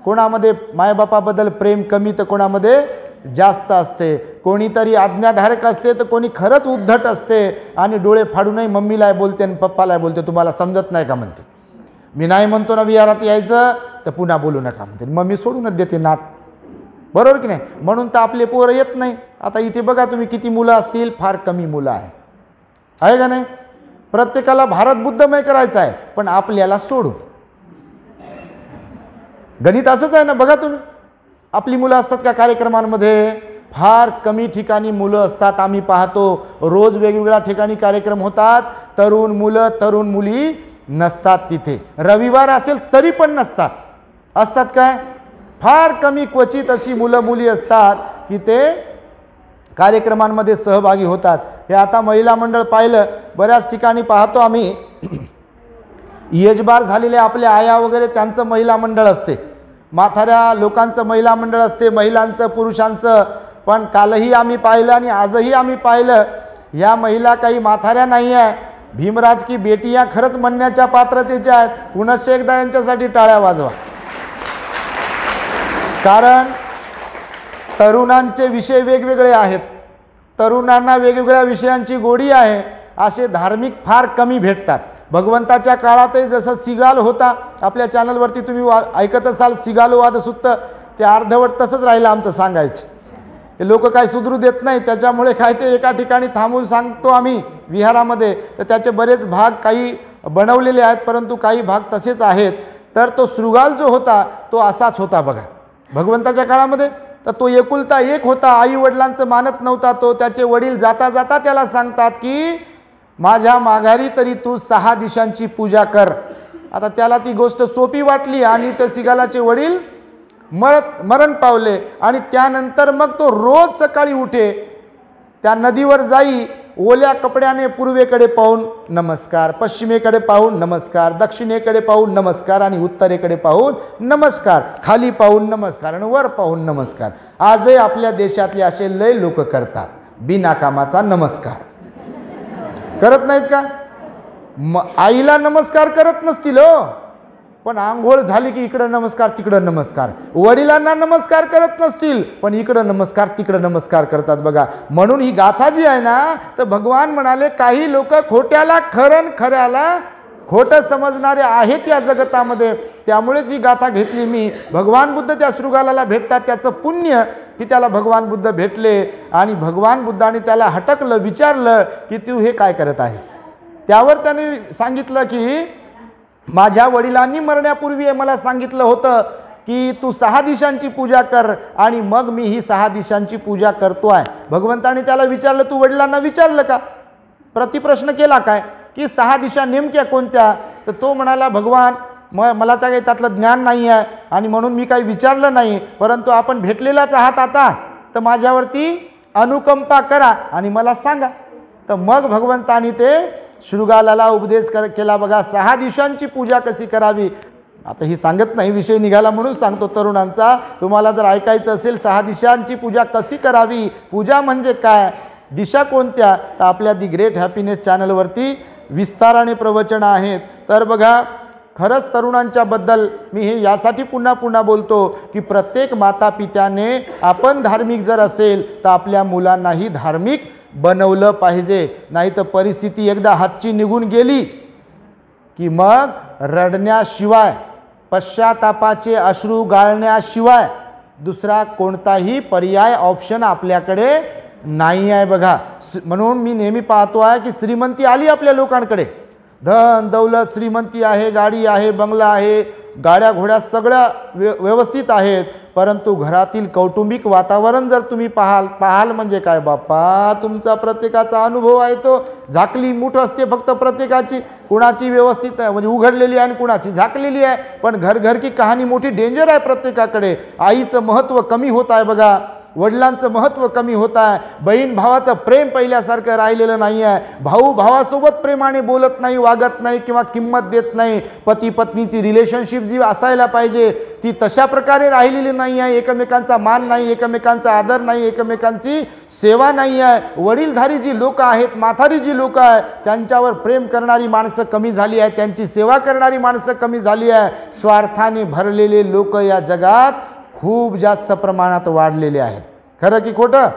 कोणामध्ये मायबापाबद्दल प्रेम कमी तर कोणामध्ये जास्त असते. कोणीतरी आज्ञाधारक असते तर कोणी खरंच उद्धट असते आणि डोळे फाडूनही मम्मीला बोलते आणि पप्पाला बोलते तुम्हाला समजत नाही का म्हणते. मी नाही म्हणतो ना विहारात यायचं तर पुन्हा बोलू नका म्हणते, मम्मी सोडूनच देते नात. बरोबर की नाही? म्हणून तर आपले पोरं येत नाही. आता इथे बघा तुम्ही किती मुलं असतील, फार कमी मुलं आहे का नाही? प्रत्येकाला भारत बुद्धमय करायचं आहे, पण आपल्याला सोडून. गणित असंच आहे ना, बघा तुम्ही. आपली मुलं असतात का कार्यक्रमांमध्ये? फार कमी ठिकाणी मुलं असतात. आम्ही पाहतो रोज वेगवेगळ्या ठिकाणी कार्यक्रम होतात, तरुण मुलं तरुण मुली नसतात तिथे. रविवार असेल तरी पण नसतात. असतात काय? फार कमी क्वचित अशी मुलं मुली असतात की ते कार्यक्रमांमध्ये सहभागी होतात. हे आता महिला मंडळ पाहिलं, बऱ्याच ठिकाणी पाहतो आम्ही यजबार झालेले आपल्या आया वगैरे त्यांचं महिला मंडळ असते, म्हाताऱ्या लोकांचं महिला मंडळ असते, महिलांचं पुरुषांचं. पण कालही आम्ही पाहिलं आणि आजही आम्ही पाहिलं, ह्या महिला काही म्हाताऱ्या नाही आहे, भीमराज की बेटिया खरंच म्हणण्याच्या पात्रतेच्या आहेत. पुनश्च एकदा यांच्यासाठी टाळ्या वाजवा. कारण तरुणांचे विषय वेगवेगळे आहेत, तरुणांना वेगवेगळ्या विषयांची गोडी आहे. असे धार्मिक फार कमी भेटतात. भगवंताच्या काळातही जसं सिगाल होता, आपल्या चॅनलवरती तुम्ही ऐकत असाल सिगालोवाद सुक्त, ते अर्धवट तसंच राहिलं आमचं सांगायचं. हे लोक काय सुधरू देत नाही, त्याच्यामुळे काय ते एका ठिकाणी थांबून सांगतो आम्ही विहारामध्ये, तर त्याचे बरेच भाग काही बनवलेले आहेत, परंतु काही भाग तसेच आहेत. तर तो शृगाल जो होता तो असाच होता बघा भगवंताच्या काळामध्ये. तर तो एकुलता एक होता, आई वडिलांचं मानत नव्हता तो. त्याचे वडील जाता जाता त्याला सांगतात की माझ्या माघारी तरी तू 6 दिशांची पूजा कर. आता त्याला ती गोष्ट सोपी वाटली आणि ते सिगालाचे वडील मरण पावले. आणि त्यानंतर मग तो रोज सकाळी उठे, त्या नदीवर जाई, ओल्या कपड्याने पूर्वेकडे पाहून नमस्कार, पश्चिमेकडे पाहून नमस्कार, दक्षिणेकडे पाहून नमस्कार आणि उत्तरेकडे पाहून नमस्कार, खाली पाहून नमस्कार आणि वर पाहून नमस्कार. आजही आपल्या देशातले असे लय लोक करतात बिनाकामाचा नमस्कार. करत नाहीत का? आईला नमस्कार करत नसतील हो, पण आंघोळ झाली की इकडं नमस्कार तिकडं नमस्कार. वडिलांना नमस्कार करत नसतील, पण इकडं नमस्कार तिकडं नमस्कार करतात बघा. म्हणून ही गाथा जी आहे ना, तर भगवान म्हणाले काही लोक खोट्याला खरं खऱ्याला खोटं समजणारे आहेत या जगतामध्ये. त्यामुळेच ही गाथा घेतली मी. भगवान बुद्ध त्या शृगालाला भेटतात, त्याचं पुण्य की त्याला भगवान बुद्ध भेटले. आणि भगवान बुद्धाने त्याला हटकलं, विचारलं की तू हे काय करत आहेस. त्यावर त्याने सांगितलं की माझ्या वडिलांनी मरण्यापूर्वी मला सांगितलं होतं की तू 6 दिशांची पूजा कर, आणि मग मी ही 6 दिशांची पूजा करतो आहे. भगवंताने त्याला विचारलं, तू वडिलांना विचारलं का? प्रतिप्रश्न केला काय की 6 दिशा नेमक्या कोणत्या? तर तो म्हणाला भगवान मला काही त्यातलं ज्ञान नाही आहे आणि म्हणून मी काही विचारलं नाही, परंतु आपण भेटलेलाच आहात आता, तर माझ्यावरती अनुकंपा करा आणि मला सांगा. तर मग भगवंतानी ते शृगालाला उपदेश केला बघा, 6 दिशांची पूजा कशी करावी. आता ही सांगत नाही, विषय निघाला म्हणून सांगतो तरुणांचा. तुम्हाला जर ऐकायचं असेल 6 दिशांची पूजा कशी करावी, पूजा म्हणजे काय, दिशा कोणत्या, तर आपल्या दी ग्रेट हॅपीनेस चॅनलवरती विस्ताराने प्रवचन आहेत. तर बघा खरंच तरुणांच्याबद्दल मी हे यासाठी पुन्हा पुन्हा बोलतो की प्रत्येक माता पित्याने आपण धार्मिक जर असेल तर आपल्या मुलांनाही धार्मिक बनवलं पाहिजे. नाही तर परिस्थिती एकदा हातची निघून गेली की मग रडण्याशिवाय, पश्चातापाचे अश्रू गाळण्याशिवाय दुसरा कोणताही पर्याय ऑप्शन आपल्याकडे नाही आहे बघा. म्हणून मी नेहमी पाहतो आहे की श्रीमंती आली आपल्या लोकांकडे, धन दौलत श्रीमंती आहे, गाडी आहे, बंगला आहे, गाड्या घोड्या सगळ्या व्यवस्थित आहेत, परंतु घरातील कौटुंबिक वातावरण जर तुम्ही पाहाल म्हणजे काय बाप्पा, तुमचा प्रत्येकाचा अनुभव आहे तो झाकली मूठ असते फक्त प्रत्येकाची, कुणाची व्यवस्थित म्हणजे उघडलेली आहे आणि कुणाची झाकलेली आहे. पण घर की कहाणी मोठी डेंजर आहे प्रत्येकाकडे. आईचं महत्त्व कमी होत आहे बघा, वडिलांचं महत्त्व कमी होत आहे, बहीण भावाचं प्रेम पहिल्यासारखं राहिलेलं नाही आहे, भाऊ भावासोबत प्रेमाने बोलत नाही, वागत नाही किंवा किंमत देत नाही. पती पत्नीची रिलेशनशिप जी असायला पाहिजे ती तशा प्रकारे राहिलेली नाही आहे. एकमेकांचा मान नाही, एकमेकांचा आदर नाही, एकमेकांची सेवा नाही आहे. वडीलधारी जी लोक आहेत, म्हातारी जी लोक आहेत, त्यांच्यावर प्रेम करणारी माणसं कमी झाली आहेत, त्यांची सेवा करणारी माणसं कमी झाली आहे. स्वार्थाने भरलेले लोक या जगात खूप जास्त प्रमाणात वाढलेले आहेत. खरं की खोटं?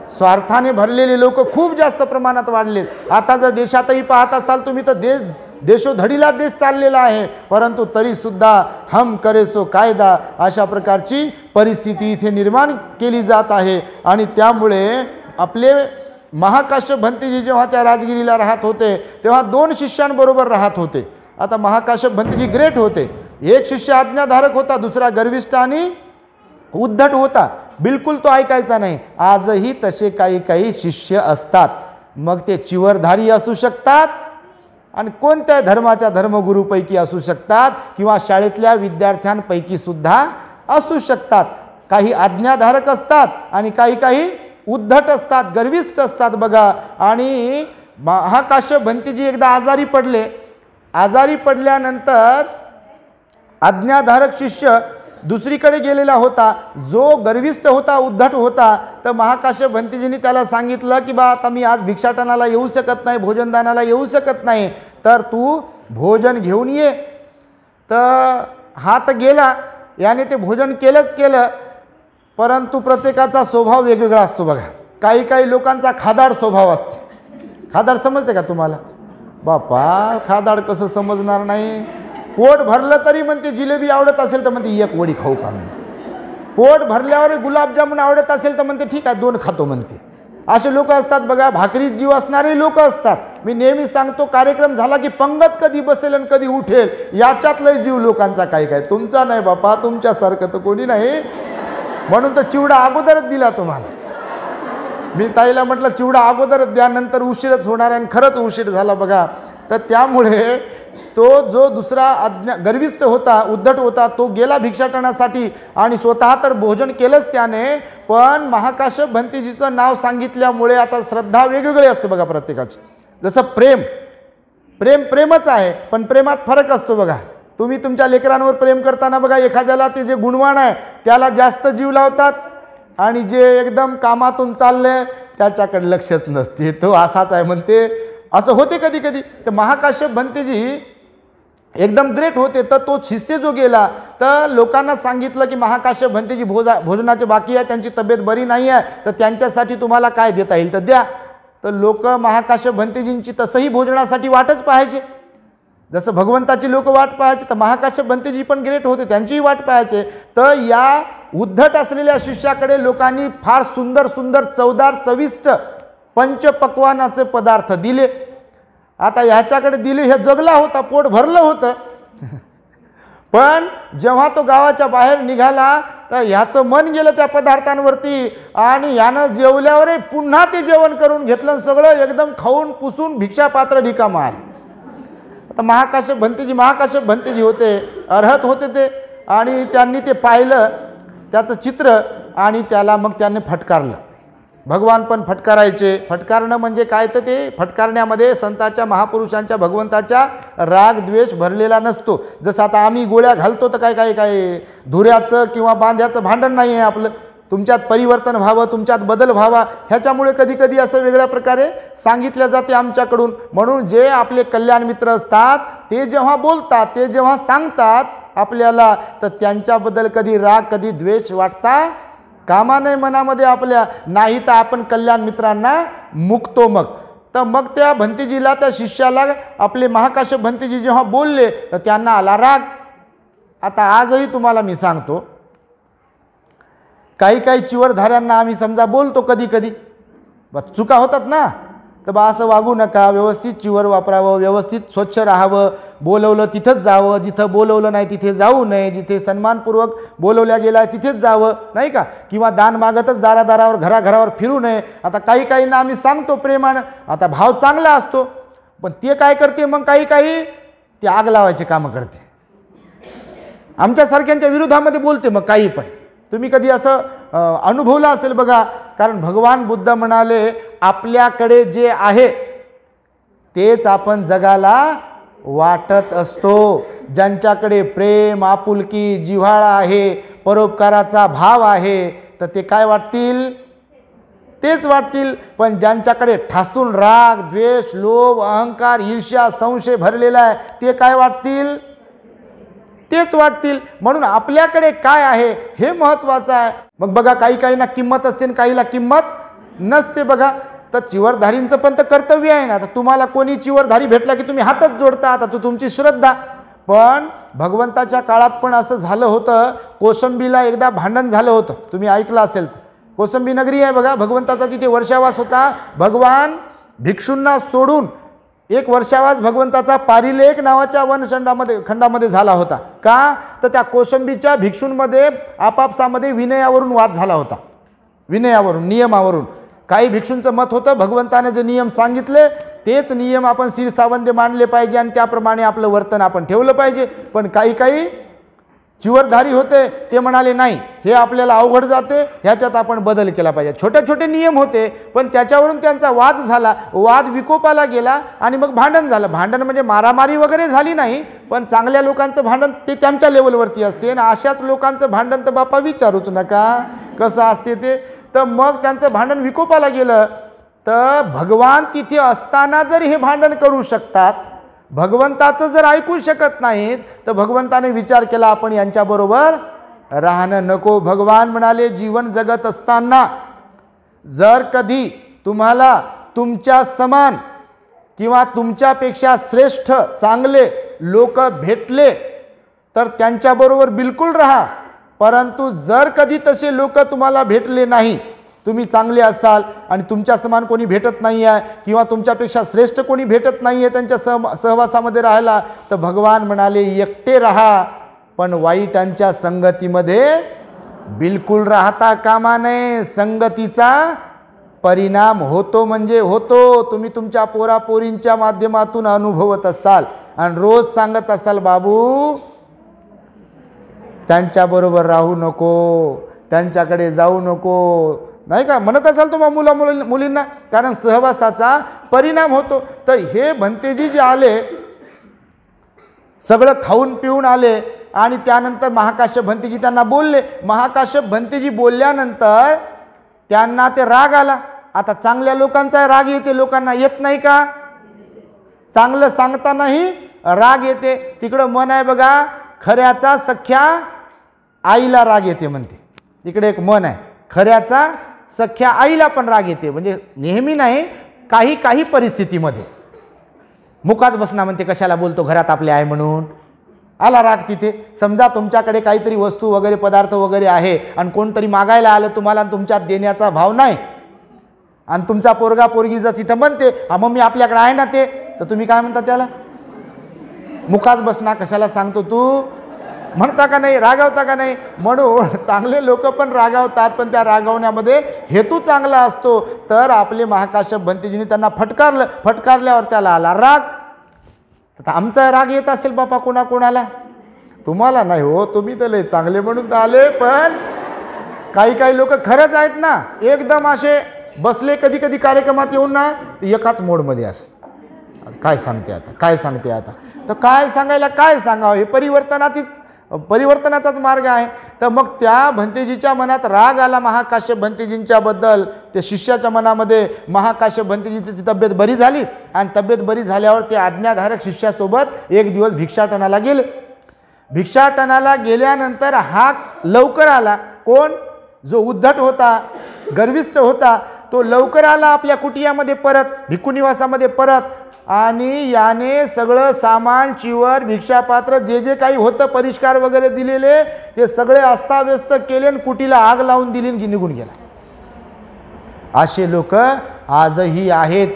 स्वार्थाने भरलेले लोक खूप जास्त प्रमाणात वाढलेत. आता जर देशातही पाहत असाल तुम्ही तर देश देशोधडीला देश चाललेला आहे, परंतु तरीसुद्धा हम करे सो कायदा अशा प्रकारची परिस्थिती इथे निर्माण केली जात आहे. आणि त्यामुळे आपले महाकाश्यप भंतेजी जेव्हा त्या राजगिरीला राहत होते तेव्हा 2 शिष्यांबरोबर राहत होते. आता महाकाश्यप भंतेजी ग्रेट होते. एक शिष्य आज्ञाधारक होता, दुसरा गर्विष्ठ आणि उद्धट होता. बिलकुल तो ऐकायचा नाही. आजही तसे काही काही शिष्य असतात. मग ते चिवरधारी असू शकतात आणि कोणत्या धर्माच्या धर्मगुरूपैकी असू शकतात किंवा शाळेतल्या विद्यार्थ्यांपैकी सुद्धा असू शकतात. काही आज्ञाधारक असतात आणि काही काही उद्धट असतात, गर्विष्ठ असतात बघा. आणि महाकाश्यप भंतेजी एकदा आजारी पडले. आजारी पडल्यानंतर आज्ञाधारक शिष्य दुसरीकडे गेलेला होता, जो गर्विष्ठ होता, उद्धट होता. तर महाकाश्यप भंतेजींनी त्याला सांगितलं की बा आता मी आज भिक्षाटनाला येऊ शकत नाही, भोजनदानाला येऊ शकत नाही, तर तू भोजन घेऊन ये. तर हा तर गेला, याने ते भोजन केलंच केलं, परंतु प्रत्येकाचा स्वभाव वेगवेगळा असतो बघा. काही काही लोकांचा खादाड स्वभाव असते. खादाड समजते का तुम्हाला? बापा खादाड कसं समजणार नाही. पोट भरलं तरी म्हणते जिलेबी आवडत असेल तर म्हणते 1 वडी खाऊ का म्हणते. पोट भरल्यावर गुलाबजामुन आवडत असेल तर म्हणते ठीक आहे 2 खातो म्हणते. असे लोक असतात बघा. भाकरीत जीव असणारे लोक असतात. मी नेहमी सांगतो कार्यक्रम झाला की पंगत कधी बसेल आणि कधी उठेल याच्यातलाही जीव लोकांचा काही काय. तुमचा नाही बापा, तुमच्यासारखं तर कोणी नाही. म्हणून तर चिवडा अगोदरच दिला तुम्हाला. मी ताईला म्हटलं चिवडा अगोदरच द्या, नंतर उशीरच होणार आहे. आणि खरंच उशीर झाला बघा. तर त्यामुळे तो जो दुसरा गर्विष्ठ होता, उद्धट होता, तो गेला भिक्षाटनासाठी आणि स्वतः तर भोजन केलंच त्याने, पण महाकाश्यप भंतेजीचं नाव सांगितल्यामुळे आता श्रद्धा वेगवेगळी असते बघा प्रत्येकाची. जसं प्रेमच आहे, पण प्रेमात फरक असतो बघा. तुम्ही तुमच्या लेकरांवर प्रेम करताना बघा, एखाद्याला ते जे गुणवान आहे त्याला जास्त जीव लावतात आणि जे एकदम कामातून चालले त्याच्याकडे लक्षच नसते, तो असाच आहे म्हणते. असं होते कधी कधी. तर महाकाश्यप भंतेजी एकदम ग्रेट होते. तर तो शिष्य जो गेला तर लोकांना सांगितलं की महाकाश्यप भंतेजी भोजनाचे बाकी आहे, त्यांची तब्येत बरी नाही आहे, तर त्यांच्यासाठी तुम्हाला काय देता येईल तर द्या. तर लोक महाकाश्यप भंतेजींची तसंही भोजनासाठी वाटच पाहायचे. जसं भगवंताची लोक वाट पाहायचे, तर महाकाश्यप भंतेजी पण ग्रेट होते, त्यांचीही वाट पाहायचे. तर या उद्धट असलेल्या शिष्याकडे लोकांनी फार सुंदर सुंदर चवदार चविष्ट पंचपक्वानाचे पदार्थ दिले. आता ह्याच्याकडे दिले, हे जगला होता, पोट भरलं होतं. पण जेव्हा तो गावाच्या बाहेर निघाला तर ह्याचं मन गेलं त्या पदार्थांवरती आणि यानं जेवल्यावर पुन्हा ते जेवण करून घेतलं. सगळं एकदम खाऊन पुसून भिक्षापात्र रिकामा आलं. आता महाकाश्यप भंतेजी होते, अर्हत होते ते. आणि त्यांनी ते पाहिलं त्याचं चित्र आणि त्याला मग त्यांनी फटकारलं. भगवान पण फटकारायचे. फटकारणं म्हणजे काय, तर ते फटकारण्यामध्ये संतांच्या महापुरुषांच्या भगवंताच्या राग द्वेष भरलेला नसतो. जसं आता आम्ही गोळ्या घालतो तर काय धुऱ्याचं किंवा बांध्याचं भांडण नाही आहे आपलं. तुमच्यात परिवर्तन व्हावं, तुमच्यात बदल व्हावा, ह्याच्यामुळे कधी कधी असं वेगळ्या प्रकारे सांगितलं जाते आमच्याकडून. म्हणून जे आपले कल्याण मित्र असतात ते जेव्हा बोलतात, ते जेव्हा सांगतात आपल्याला, तर त्यांच्याबद्दल कधी राग कधी द्वेष वाटता कामा नये मनामध्ये आपल्या. नाही तर आपण कल्याण मित्रांना मुकतो. मग त्या भंतेजीला, त्या शिष्याला आपले महाकाश्यप भंतेजी जेव्हा बोलले तर त्यांना आला राग. आता आजही तुम्हाला मी सांगतो, काही काही चिवरधाऱ्यांना आम्ही समजा बोलतो कधी कधी, चुका होतात ना, तर बा असं वागू नका, व्यवस्थित चिवर वापरावं, व्यवस्थित स्वच्छ राहावं, बोलवलं तिथंच जावं, जिथं बोलवलं नाही तिथे जाऊ नये, जिथे सन्मानपूर्वक बोलवल्या गेला तिथेच जावं, नाही का, किंवा दान मागतच दारादारावर घराघरावर फिरू नये. आता काही काहींना आम्ही सांगतो प्रेमानं, आता भाव चांगला असतो, पण ते काय करते मग काही ते आग लावायचे कामं करते, आमच्यासारख्यांच्या विरोधामध्ये बोलते. मग काही पण तुम्ही कधी असं अनुभवलं असेल बघा. कारण भगवान बुद्ध म्हणाले आपल्याकडे जे आहे तेच आपण जगाला वाटत असतो. ज्यांच्याकडे प्रेम, आपुलकी, जिव्हाळा आहे, परोपकाराचा भाव आहे, तर ते काय वाटतील, तेच वाटतील. पण ज्यांच्याकडे ठासून राग, द्वेष, लोभ, अहंकार, ईर्ष्या, संशय भरलेला आहे, ते काय वाटतील, तेच वाटतील. म्हणून आपल्याकडे काय आहे हे महत्त्वाचं आहे. मग बघा काही काहींना किंमत असते आणि काहीला किंमत नसते. बघा तर चिवरधारींचं पण तर कर्तव्य आहे ना. आता तुम्हाला कोणी चिवरधारी भेटला की तुम्ही हातच जोडता, आता तो तुमची श्रद्धा. पण भगवंताच्या काळात पण असं झालं होतं. कोसंबीला एकदा भांडण झालं होतं, तुम्ही ऐकलं असेल तर. कोसंबी नगरी आहे बघा, भगवंताचा तिथे वर्षावास होता. भगवान भिक्षूंना सोडून एक वर्षावास भगवंताचा पारिलेख नावाच्या खंडामध्ये झाला होता. का तर त्या कोसंबीच्या भिक्षूंमध्ये आपापसामध्ये विनयावरून वाद झाला होता. विनयावरून, नियमावरून. काही भिक्षूंचं मत होतं भगवंताने जे नियम सांगितले तेच नियम आपण शिरसावंदे मानले पाहिजे आणि त्याप्रमाणे आपलं वर्तन आपण ठेवलं पाहिजे. पण काही चिवरधारी होते, ते म्हणाले नाही, हे आपल्याला अवघड जाते, ह्याच्यात आपण बदल केला पाहिजे. छोटे छोटे नियम होते, पण त्याच्यावरून त्यांचा वाद झाला. वाद विकोपाला गेला आणि मग भांडण झालं. भांडण म्हणजे मारामारी वगैरे झाली नाही, पण चांगल्या लोकांचं भांडण ते त्यांच्या लेवलवरती असते आणि अशाच लोकांचं भांडण तर बापा विचारूच नका कसं असते ते. तर मग त्यांचं भांडण विकोपाला गेलं. तर भगवान तिथे असताना जर हे भांडण करू शकतात, भगवंताचं जर ऐकू शकत नाहीत, तर भगवंताने विचार केला आपण यांच्याबरोबर राहणं नको. भगवान म्हणाले जीवन जगत असताना जर कधी तुम्हाला तुमच्या समान किंवा तुमच्यापेक्षा श्रेष्ठ चांगले लोक भेटले तर त्यांच्याबरोबर बिलकुल राहा. परंतु जर कधी तसे लोक तुम्हाला भेटले नाही, तुम्ही चांगले असाल आणि तुमच्या समान कोणी भेटत नाही आहे किंवा तुमच्यापेक्षा श्रेष्ठ कोणी भेटत नाही आहे त्यांच्या सहवासामध्ये राहायला, तर भगवान म्हणाले एकटे राहा, पण वाईटांच्या संगतीमध्ये बिलकुल राहता कामा नये. संगतीचा परिणाम होतो म्हणजे होतो. तुम्ही तुमच्या पोरापोरींच्या माध्यमातून अनुभवत असाल आणि रोज सांगत असाल बाबू त्यांच्याबरोबर राहू नको, त्यांच्याकडे जाऊ नको, नाही का म्हणत असाल तुम्हाला मुलींना, कारण सहवासाचा परिणाम होतो. तर हे भंतेजी जे आले सगळं खाऊन पिऊन आले आणि त्यानंतर महाकाश्यप भंतेजी त्यांना बोलले. महाकाश्यप भंतेजी बोलल्यानंतर त्यांना ते राग आला. आता चांगल्या लोकांचा राग येते, लोकांना येत नाही का? चांगलं सांगतानाही राग येते. तिकडं मन आहे बघा, खऱ्याचा सख्या आईला राग येते म्हणते. तिकडे एक मन आहे, खऱ्याचा सख्या आईला पण राग येते. म्हणजे नेहमी नाही, काही परिस्थितीमध्ये. मुकाच बसना म्हणते, कशाला बोलतो घरात आपले आहे म्हणून. आला राग तिथे. समजा तुमच्याकडे काहीतरी वस्तू वगैरे पदार्थ वगैरे आहे आणि कोणतरी मागायला आलं तुम्हाला आणि तुमच्यात देण्याचा भाव नाही आणि तुमचा पोरगा पोरगी जर तिथं म्हणते मम्मी आपल्याकडे आहे ना ते, तर तुम्ही काय म्हणता त्याला? मुकाच बसना, कशाला सांगतो तू म्हणता का नाही? रागावता का नाही? म्हणून चांगले लोक पण रागावतात, पण त्या रागावण्यामध्ये हेतू चांगला असतो. तर आपले महाकाश्यप भंतेजींनी त्यांना फटकारल्यावर त्याला आला राग. तर आमचा राग येत असेल बापा कोणाकोणाला, तुम्हाला नाही हो, तुम्ही तर लय चांगले म्हणून आले. पण काही लोक खरंच आहेत ना, एकदम असे बसले कधी कधी कार्यक्रमात येऊन ना, एकाच मोडमध्ये असे काय सांगते आता. तर काय सांगायला काय सांगावं, हे परिवर्तनाचाच मार्ग आहे. तर मग त्या भंतेजीच्या मनात राग आला महाकाश्यप भंतेजींच्या बद्दल. त्या शिष्याच्या मनामध्ये महाकाश्यप भंतेजीची तब्येत बरी झाली आणि तब्येत बरी झाल्यावर ते आज्ञाधारक शिष्यासोबत एक दिवस भिक्षाटनाला गेले. भिक्षाटनाला गेल्यानंतर हा लवकर आला. कोण? जो उद्धट होता, गर्विष्ठ होता, तो लवकर आला आपल्या कुटियामध्ये परत, भिक्खू निवासामध्ये परत. आणि याने सगळं सामान, चिवर, भिक्षापात्र जे काही होतं परिष्कार वगैरे दिलेले ते सगळे अस्ताव्यस्त केले आणि कुटीला आग लावून दिली की निघून गेला. असे लोक आजही आहेत.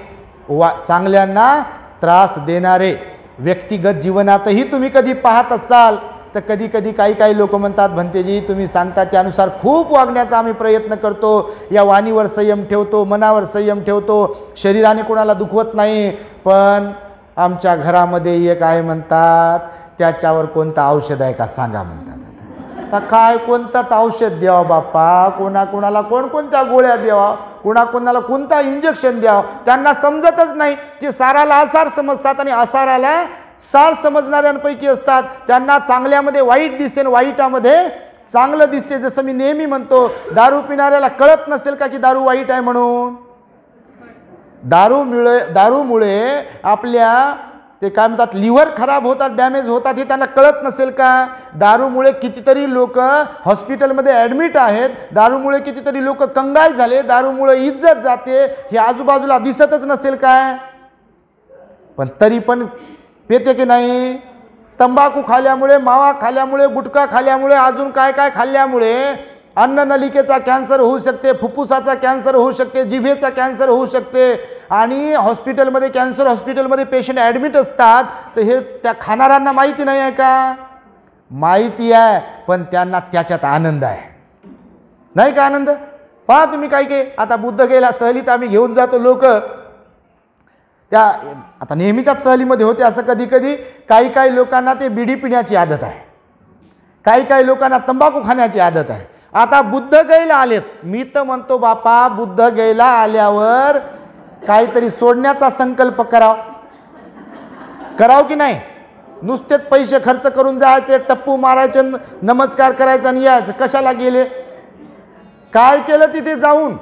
चांगल्यांना त्रास देणारे. व्यक्तिगत जीवनातही तुम्ही कधी पाहत असाल तर कधी काही लोक म्हणतात भंतेजी तुम्ही सांगता त्यानुसार खूप वागण्याचा आम्ही प्रयत्न करतो, या वाणीवर संयम ठेवतो, मनावर संयम ठेवतो, शरीराने कोणाला दुखवत नाही, पण आमच्या घरामध्ये एक आहे म्हणतात, त्याच्यावर कोणतं औषध आहे का सांगा म्हणतात. आता काय कोणताच औषध द्यावं बाप्पा, कोणाला कोणत्या गोळ्या द्यावा, कोणाला कोणता इंजेक्शन द्यावं, त्यांना समजतच नाही. की साराला आसार समजतात आणि आसाराला सार समजणाऱ्यांपैकी असतात. त्यांना चांगल्यामध्ये वाईट दिसते आणि वाईटामध्ये चांगलं दिसते. जसं मी नेहमी म्हणतो, दारू पिणाऱ्याला कळत नसेल का की दारू वाईट आहे म्हणून. दारूमुळे आपल्या ते काय म्हणतात लिव्हर खराब होतात, डॅमेज होतात, हे त्यांना कळत नसेल का? दारूमुळे कितीतरी लोक हॉस्पिटलमध्ये ॲडमिट आहेत, दारूमुळे कितीतरी लोक कंगाल झाले, दारूमुळे इज्जत जाते, हे आजूबाजूला दिसतच नसेल काय? पण तरी पण पेते की नाही? तंबाखू खाल्ल्यामुळे, मावा खाल्ल्यामुळे, गुटखा खाल्ल्यामुळे, अजून काय काय खाल्ल्यामुळे अन्ननलिकेचा कॅन्सर होऊ शकते, फुफ्फुसाचा कॅन्सर होऊ शकते, जिभेचा कॅन्सर होऊ शकते, आणि हॉस्पिटलमध्ये कॅन्सर हॉस्पिटलमध्ये पेशंट ॲडमिट असतात. तर हे त्या खाणाऱ्यांना माहिती नाही आहे का? माहिती आहे, पण त्यांना त्याच्यात आनंद आहे. नाही का आनंद? पहा तुम्ही काय काय आता बुद्धगयेला सहलीत आम्ही घेऊन जातो लोक, त्या आता नेहमीच्याच सहलीमध्ये होते असं कधी कधी. काही लोकांना ते बिडी पिण्याची आदत आहे, काही लोकांना तंबाखू खाण्याची आदत आहे. आता बुद्धगयेला आलेत, मी तर म्हणतो बापा बुद्धगयेला आल्यावर काहीतरी सोडण्याचा संकल्प कराव की नाही? नुसतेच पैसे खर्च करून जायचे, टप्पू मारायचे, नमस्कार करायचा आणि यायचं. कशाला गेले? काय केलं तिथे जाऊन?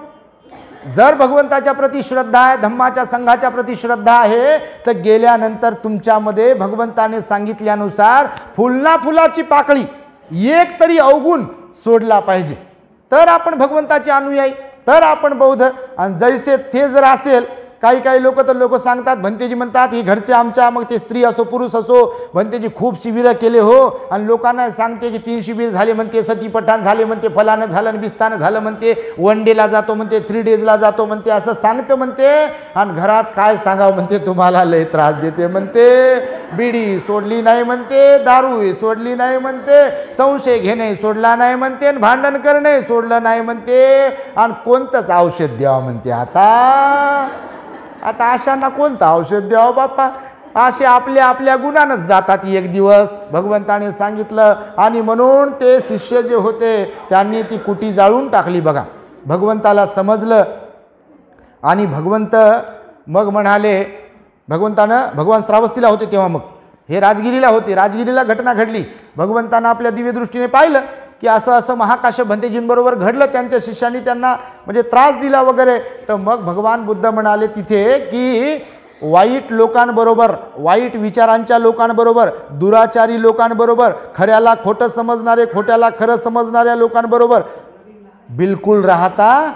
जर भगवंताच्या प्रती श्रद्धा आहे, धम्माच्या संघाच्या प्रती श्रद्धा आहे, तर गेल्यानंतर तुमच्यामध्ये भगवंताने सांगितल्यानुसार फुलना फुलाची पाकळी एक तरी अवगुण सोडला पाहिजे, तर आपण भगवंताचे अनुयायी, तर आपण बौद्ध. आणि जैसे ते जर असेल, काही लोक सांगतात, भंतेजी म्हणतात ही घरचे आमच्या, मग ते स्त्री असो पुरुष असो, भंतेजी खूप शिबिरं केले हो, आणि लोकांना सांगते की 3 शिबिर झाले म्हणते, सती पठाण झाले म्हणते, फलानं झालं, बिस्तानं झालं म्हणते, 1 डेला जातो म्हणते, 3 डेजला जातो म्हणते, असं सांगतं म्हणते. आणि घरात काय सांगावं म्हणते, तुम्हाला लय त्रास देते म्हणते, बिडी सोडली नाही म्हणते, दारू सोडली नाही म्हणते, संशय घेणे सोडला नाही म्हणते, भांडण करणे सोडलं नाही म्हणते, आणि कोणतंच औषध द्यावं म्हणते. आता अशांना कोणतं औषध द्यावं बापा? असे आपल्या गुणानच जातात एक दिवस, भगवंताने सांगितलं. आणि म्हणून ते शिष्य जे होते त्यांनी ती कुटी जाळून टाकली बघा. भगवंताला समजलं, आणि भगवंत मग म्हणाले, भगवान श्रावस्तीला होते तेव्हा, मग हे राजगिरीला होते, राजगिरीला घटना घडली. भगवंतानं आपल्या दिव्य दृष्टीने पाहिलं की असं महाकाश्यप भंतेजींबरोबर घडलं, त्यांच्या शिष्यांनी त्यांना म्हणजे त्रास दिला वगैरे. तर मग भगवान बुद्ध म्हणाले तिथे की वाईट लोकांबरोबर, वाईट विचारांच्या लोकांबरोबर, दुराचारी लोकांबरोबर, खऱ्याला खोटं समजणारे, खोट्याला खरं समजणाऱ्या लोकांबरोबर बिलकुल राहता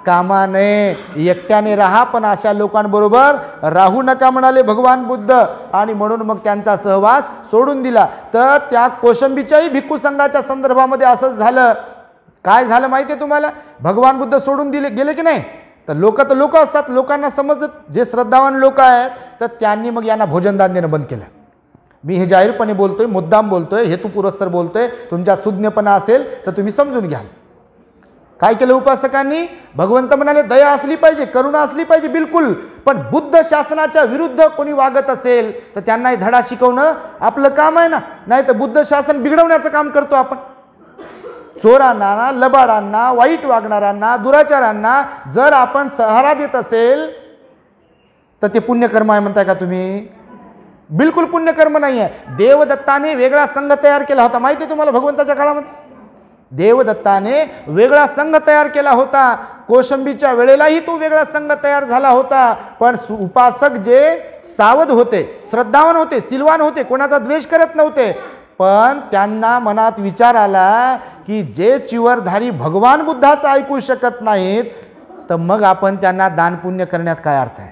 कामा नये, एकट्याने राहा, पण अशा लोकांबरोबर राहू नका म्हणाले भगवान बुद्ध. आणि म्हणून मग त्यांचा सहवास सोडून दिला. तर त्या कौशंबीच्याही भिक्खू संघाच्या संदर्भामध्ये असंच झालं. काय झालं माहिती आहे तुम्हाला? भगवान बुद्ध सोडून गेले की नाही, तर लोक असतात, लोकांना समजत, जे श्रद्धावान लोक आहेत, तर त्यांनी मग यांना भोजनदान देणं बंद केलं. मी हे जाहीरपणे बोलतोय, मुद्दाम बोलतोय, हेतुपुरस्सर बोलतोय, तुमच्या सुज्ञपणा असेल तर तुम्ही समजून घ्याल. काय केलं उपासकांनी? भगवंत म्हणाले दया असली पाहिजे, करुणा असली पाहिजे, बिलकुल, पण बुद्ध शासनाच्या विरुद्ध कोणी वागत असेल तर त्यांनाही धडा शिकवणं आपलं काम आहे ना. नाही तर बुद्ध शासन बिघडवण्याचं काम करतो आपण. चोरांना, लबाडांना, वाईट वागणाऱ्यांना, दुराचारांना जर आपण सहारा देत असेल तर ते पुण्यकर्म आहे म्हणताय का तुम्ही? बिलकुल पुण्यकर्म नाही आहे. देवदत्ताने वेगळा संघ तयार केला होता, माहिती आहे तुम्हाला? भगवंताच्या काळामध्ये देवदत्ताने वेगळा संघ तयार केला होता. कौशंबीच्या वेळेलाही तो वेगळा संघ तयार झाला होता. पण उपासक जे सावध होते, श्रद्धावान होते, सिलवान होते, कोणाचा द्वेष करत नव्हते, पण त्यांना मनात विचार आला की जे चिवरधारी भगवान बुद्धाचं ऐकू शकत नाहीत, तर मग आपण त्यांना दानपुण्य करण्यात काय अर्थ आहे?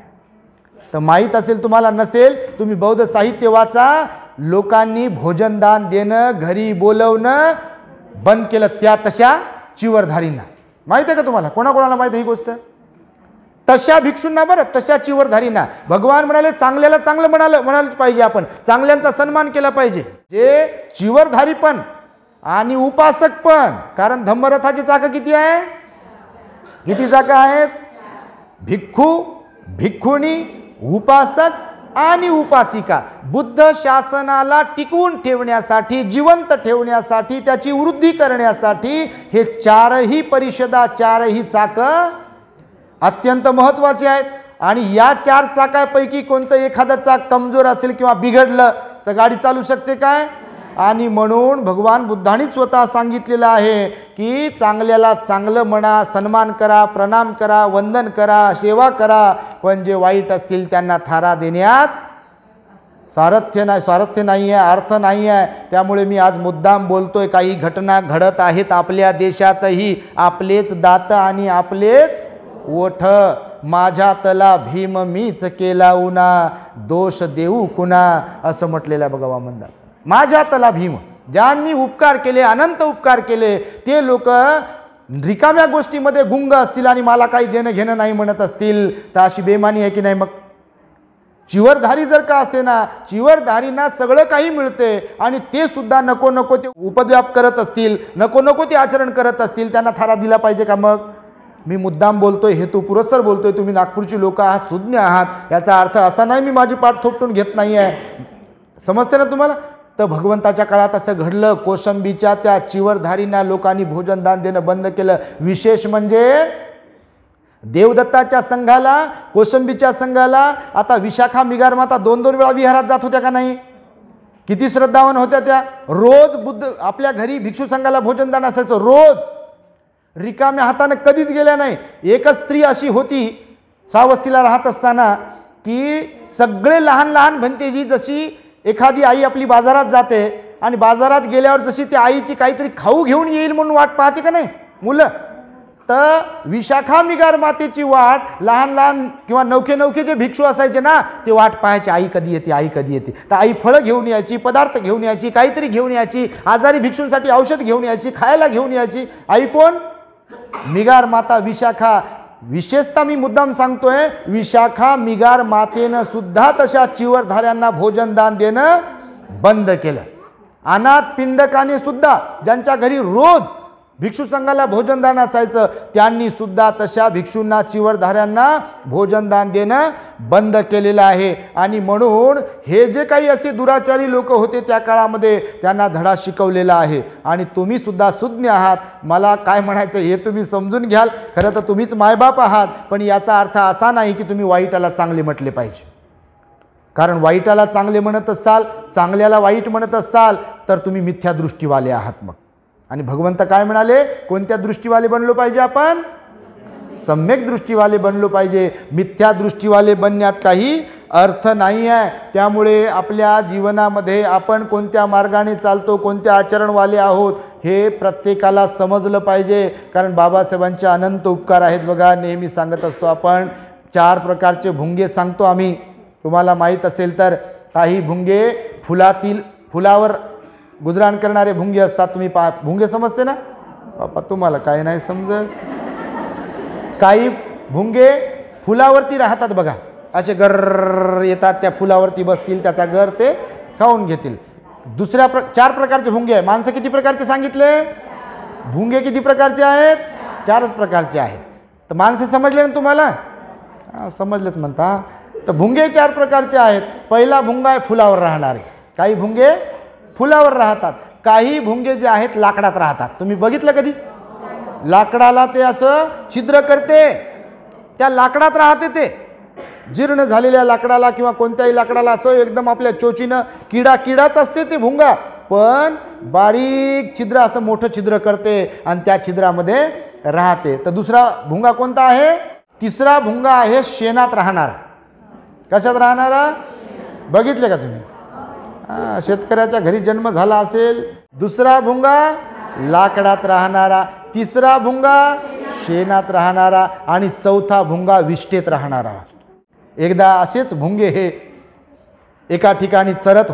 तर माहीत असेल तुम्हाला, नसेल तुम्ही बौद्ध साहित्य वाचा, लोकांनी भोजनदान देणं, घरी बोलवणं बंद केलं त्या तशा चिवरधारींना. माहित आहे का तुम्हाला? कोणाकोणाला माहित आहे ही गोष्ट? तशा भिक्षूंना, बरं, तशा चिवरधारींना. भगवान म्हणाले चांगल्याला चांगलं म्हणालच पाहिजे, आपण चांगल्यांचा सन्मान केला पाहिजे. जे चिवरधारी पण आणि उपासक पण, कारण धम्मरथाची चाकं किती आहे? किती चाकं आहेत? भिक्खू, भिक्खुणी, उपासक आणि उपासिका. बुद्ध शासनाला टिकवून ठेवण्यासाठी, जिवंत ठेवण्यासाठी, त्याची वृद्धी करण्यासाठी हे चारही परिषदा, चारही चाकं अत्यंत महत्त्वाचे आहेत. आणि या 4 चाकापैकी कोणतं एखादं चाक कमजोर असेल किंवा बिघडलं तर गाडी चालू शकते काय? आणि म्हणून भगवान बुद्धांनी स्वतः सांगितलेलं आहे की चांगल्याला चांगलं म्हणा, सन्मान करा, प्रणाम करा, वंदन करा, सेवा करा, पण जे वाईट असतील त्यांना थारा देण्यात स्वारथ्य नाही आहे, अर्थ नाही आहे. त्यामुळे मी आज मुद्दाम बोलतोय. काही घटना घडत आहेत आपल्या देशातही. आपलेच दात आणि आपलेच ओठ. माझ्यातला भीम मीच केला उना, दोष देऊ कुणा, असं म्हटलेलं आहे बघा वामनदास. माझ्यातला भीम, ज्यांनी उपकार केले, अनंत उपकार केले, ते लोक रिकाम्या गोष्टीमध्ये गुंग असतील आणि मला काही देणं घेणं नाही म्हणत असतील, तर अशी बेमानी आहे की नाही? मग चिवरधारी जर का असे ना, चिवरधारींना सगळं काही मिळते आणि ते सुद्धा नको नको ते उपद्व्याप करत असतील, नको नको ते आचरण करत असतील, त्यांना थारा दिला पाहिजे का? मग मी मुद्दाम बोलतोय, हेतू पुरस्सर बोलतोय. तुम्ही नागपूरची लोक आहात, सुज्ञ आहात, याचा अर्थ असा नाही मी माझी पाठ थोपटून घेत नाही आहे. समजते ना तुम्हाला? तर भगवंताच्या काळात असं घडलं. कोसंबीच्या त्या चिवरधारींना लोकांनी भोजनदान देणं बंद केलं. विशेष म्हणजे देवदत्ताच्या संघाला, कोसंबीच्या संघाला आता विशाखा मिगार माता 2-2 वेळा विहारात जात होत्या का नाही? किती श्रद्धावान होत्या त्या. रोज बुद्ध आपल्या घरी भिक्षू संघाला भोजनदान असायचं रोज. रिकाम्या हाताने कधीच गेल्या नाही. एकच स्त्री अशी होती श्रावस्तीला राहत असताना की सगळे लहान लहान भंतेजी, जशी एखादी आई आपली बाजारात जाते आणि बाजारात गेल्यावर जशी त्या आईची काहीतरी खाऊ घेऊन येईल म्हणून वाट पाहते का नाही मुलं, तर विशाखा मिगार मातेची वाट लहान लहान किंवा नौखे जे भिक्षू असायचे ना, ते वाट पाहायचे, आई कधी येते, आई कधी येते. तर आई फळं घेऊन यायची, पदार्थ घेऊन यायची, काहीतरी घेऊन यायची, आजारी भिक्षूंसाठी औषध घेऊन यायची, खायला घेऊन यायची. आई कोण? मिगार माता विशाखा. विशेषतः मी मुद्दाम सांगतोय, विशाखा मिगार मातेनं सुद्धा तशा चिवरधाऱ्यांना भोजनदान देणं बंद केलं. अनाथ पिंडकाने सुद्धा, ज्यांच्या घरी रोज भिक्षू संघाला भोजनदान असायचं, त्यांनी सुद्धा तशा भिक्षूंना, चिवरधाऱ्यांना भोजनदान देणं बंद केलेलं आहे. आणि म्हणून हे जे काही असे दुराचारी लोक होते त्या काळामध्ये, त्यांना धडा शिकवलेला आहे. आणि तुम्ही सुद्धा सुज्ञ आहात. मला काय म्हणायचं हे तुम्ही समजून घ्याल. खरं तर तुम्हीच मायबाप आहात, पण याचा अर्थ असा नाही की तुम्ही वाईटाला चांगले म्हटले पाहिजे. कारण वाईटाला चांगले म्हणत असाल, चांगल्याला वाईट म्हणत असाल, तर तुम्ही मिथ्या दृष्टीवाले आहात. मग आणि भगवंत काय म्हणाले? कोणत्या दृष्टीवाले बनलो पाहिजे आपण? सम्यक दृष्टीवाले बनलो पाहिजे. मिथ्या दृष्टीवाले बनण्यात काही अर्थ नाही आहे. त्यामुळे आपल्या जीवनामध्ये आपण कोणत्या मार्गाने चालतो, कोणत्या आचरणवाले आहोत, हे प्रत्येकाला समजलं पाहिजे. कारण बाबासाहेबांचे अनंत उपकार आहेत बघा. नेहमी सांगत असतो आपण, 4 प्रकारचे भुंगे सांगतो आम्ही. तुम्हाला माहीत असेल तर, काही भुंगे फुलावर गुजराण करणारे भुंगे असतात. तुम्ही भुंगे समजते ना बापा? तुम्हाला काही नाही समजत. काही भुंगे फुलावरती राहतात बघा, असे गर येतात, त्या फुलावरती बसतील, त्याचा गर ते खाऊन घेतील. 4 प्रकारचे भुंगे आहे. माणसं किती प्रकारचे सांगितले? भुंगे किती प्रकारचे आहेत? 4 प्रकारचे आहेत. तर माणसं समजले ना तुम्हाला? समजलेच म्हणता. तर भुंगे 4 प्रकारचे आहेत. पहिला भुंगा आहे फुलावर राहणारे. काही भुंगे फुलावर राहतात. काही भुंगे जे आहेत लाकडात राहतात. तुम्ही बघितलं कधी? लाकडाला ते असं छिद्र करते, त्या लाकडात राहते. ते जीर्ण झालेल्या लाकडाला किंवा कोणत्याही लाकडाला असं एकदम आपल्या चोचीनं किडाच असते ते भुंगा, पण बारीक छिद्र, असं मोठं छिद्र करते आणि त्या छिद्रामध्ये राहते. तर दुसरा भुंगा कोणता आहे? तिसरा भुंगा आहे शेणात राहणारा. कशात राहणारा? बघितले का तुम्ही? शेतकऱ्याच्या घरी जन्म झाला असेल. दुसरा भुंगा लाकडात राहणारा, तिसरा भुंगा शेणात राहणारा आणि चौथा भुंगा विष्ठेत राहणारा. एकदा असेच भुंगे हे एका ठिकाणी चरत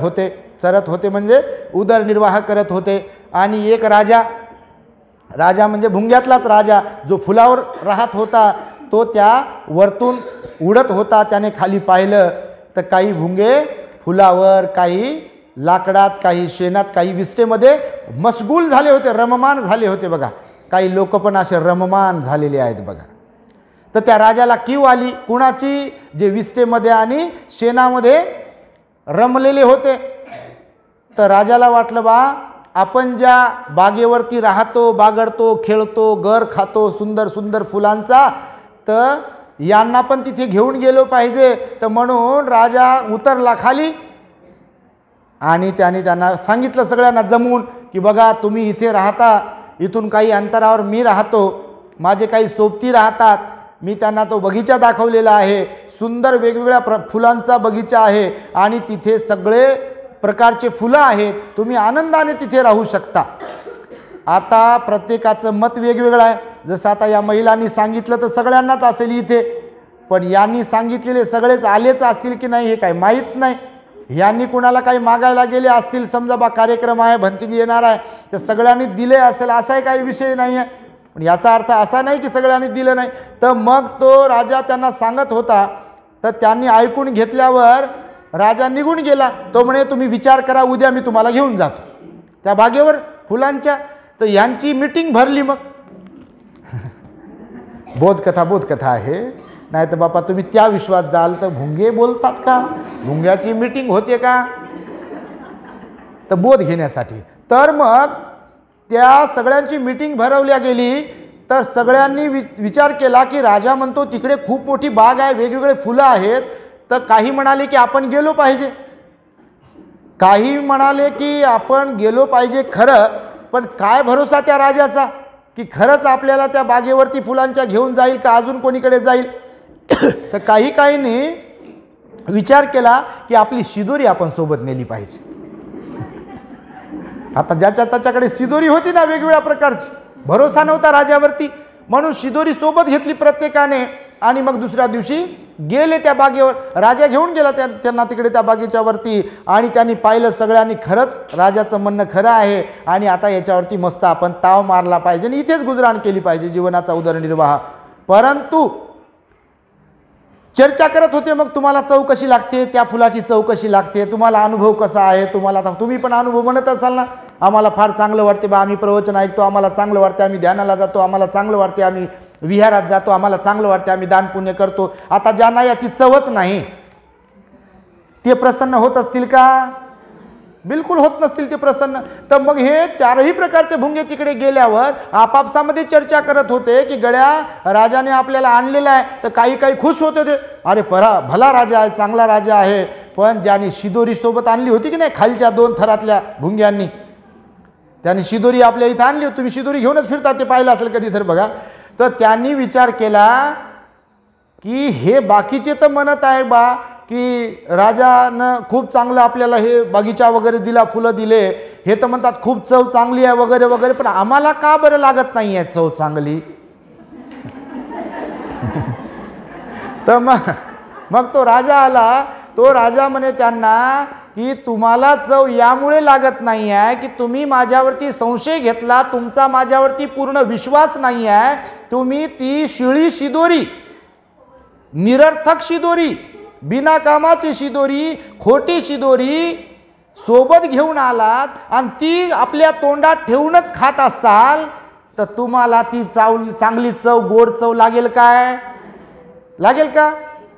होते म्हणजे उदरनिर्वाह करत होते. आणि एक राजा म्हणजे भुंग्यातलाच राजा, जो फुलावर राहत होता, तो त्या वरतून उडत होता. त्याने खाली पाहिलं तर काही भुंगे फुलावर, काही लाकडात, काही शेणात, काही विष्ठेमध्ये मशगूल झाले होते, रममान झाले होते बघा. काही लोक पण असे रममान झालेले आहेत बघा. तर त्या राजाला कीव आली. कुणाची? जे विष्ठेमध्ये आणि शेणामध्ये रमलेले होते. तर राजाला वाटलं, बा आपण ज्या बागेवरती राहतो, बागडतो, खेळतो, गर खातो सुंदर सुंदर फुलांचा, तर यांना पण तिथे घेऊन गेलो पाहिजे. तर म्हणून राजा उतरला खाली आणि त्यांना सांगितलं सगळ्यांना जमून की बघा तुम्ही इथे राहता, इथून काही अंतरावर मी राहतो, माझे काही सोबती राहतात, मी त्यांना तो बगीचा दाखवलेला आहे. सुंदर वेगवेगळ्या फुलांचा बगीचा आहे आणि तिथे सगळे प्रकारचे फुलं आहेत. तुम्ही आनंदाने तिथे राहू शकता. आता प्रत्येकाचं मत वेगवेगळं आहे. जसं आता या महिलांनी सांगितलं तर सगळ्यांनाच असेल इथे, पण यांनी सांगितलेले सगळेच आलेच असतील की नाही हे काही माहीत नाही. यांनी कुणाला काही मागायला गेले असतील, समजा बा कार्यक्रम आहे, भंतिकी येणार आहे, तर सगळ्यांनी दिले असेल असाही काही विषय नाही आहे. पण याचा अर्थ असा नाही की सगळ्यांनी दिलं नाही. तर मग तो राजा त्यांना सांगत होता, तर त्यांनी ऐकून घेतल्यावर राजा निघून गेला. तो म्हणे तुम्ही विचार करा, उद्या मी तुम्हाला घेऊन जातो त्या बागेवर फुलांच्या. तर यांची मीटिंग भरली. मग बोधकथा आहे, नाही तर बापा तुम्ही त्या विश्वात जाल तर भुंगे बोलतात का? भुंग्याची मीटिंग होते का? तर बोध घेण्यासाठी. तर मग त्या सगळ्यांची मीटिंग भरवल्या गेली. तर सगळ्यांनी विचार केला की राजा म्हणतो तिकडे खूप मोठी बाग आहे, वेगवेगळे फुलं आहेत. तर काही म्हणाले की आपण गेलो पाहिजे, काही म्हणाले की आपण गेलो पाहिजे खरं, पण काय भरोसा त्या राजाचा की खरंच आपल्याला त्या बागेवरती फुलांच्या घेऊन जाईल का अजून कोणीकडे जाईल. तर काहींनी विचार केला की आपली शिदोरी आपण सोबत नेली पाहिजे. आता ज्याच्या त्याच्याकडे शिदोरी होती ना वेगवेगळ्या प्रकारची, भरोसा नव्हता राजावरती, म्हणून शिदोरी सोबत घेतली प्रत्येकाने. आणि मग दुसऱ्या दिवशी गेले त्या बागेवर. राजा घेऊन गेला त्यांना तिकडे त्या बागेच्यावरती. आणि त्यांनी पाहिलं सगळ्यांनी खरंच राजाचं म्हणणं खरं आहे आणि आता याच्यावरती मस्त आपण ताव मारला पाहिजे आणि इथेच गुजराण केली पाहिजे जीवनाचा उदरनिर्वाह. परंतु चर्चा करत होते. मग तुम्हाला चव कशी लागते, त्या फुलाची चव कशी लागते, तुम्हाला अनुभव कसा आहे, तुम्ही पण अनुभव म्हणत असाल ना, आम्हाला फार चांगलं वाटते बा, आम्ही प्रवचन ऐकतो, आम्हाला चांगलं वाटते, आम्ही ध्यानाला जातो, आम्हाला चांगलं वाटते, आम्ही विहारात जातो, आम्हाला चांगलं वाटते, आम्ही दान पुण्य करतो. आता ज्यांना याची चवच नाही ते प्रसन्न होत असतील का? बिलकुल होत नसतील ते प्रसन्न. तर मग हे चारही प्रकारचे भुंगे तिकडे गेल्यावर आपापसामध्ये चर्चा करत होते की गड्या राजाने आपल्याला आणलेला आहे. तर काही खुश होते ते, अरे भला राजा आहे, चांगला राजा आहे. पण ज्यांनी शिदोरी सोबत आणली होती की नाही खालच्या 2 थरातल्या भुंग्यांनी, त्यांनी शिदोरी आपल्या इथं आणली होती, तुम्ही शिदोरी घेऊनच फिरतात ते पाहिलं असेल कधी तर बघा. तर त्यांनी विचार केला की हे बाकीचे तर म्हणत आहे बा की राजानं खूप चांगलं आपल्याला हे बगीचा वगैरे दिला, फुलं दिले, हे तर म्हणतात खूप चव चांगली आहे वगैरे वगैरे, पण आम्हाला का बरं लागत नाही आहे चव चांगली? तर मग तो राजा आला. तो राजा म्हणे त्यांना की तुम्हाला चव यामुळे लागत नाही आहे की तुम्ही माझ्यावरती संशय घेतला, तुमचा माझ्यावरती पूर्ण विश्वास नाही आहे. तुम्ही ती शिळी शिदोरी, निरर्थक शिदोरी, बिना कामाची शिदोरी, खोटी शिदोरी सोबत घेऊन आलात आणि ती आपल्या तोंडात ठेवूनच खात असाल तर तुम्हाला ती चांगली चव, गोड चव लागेल काय? लागेल का?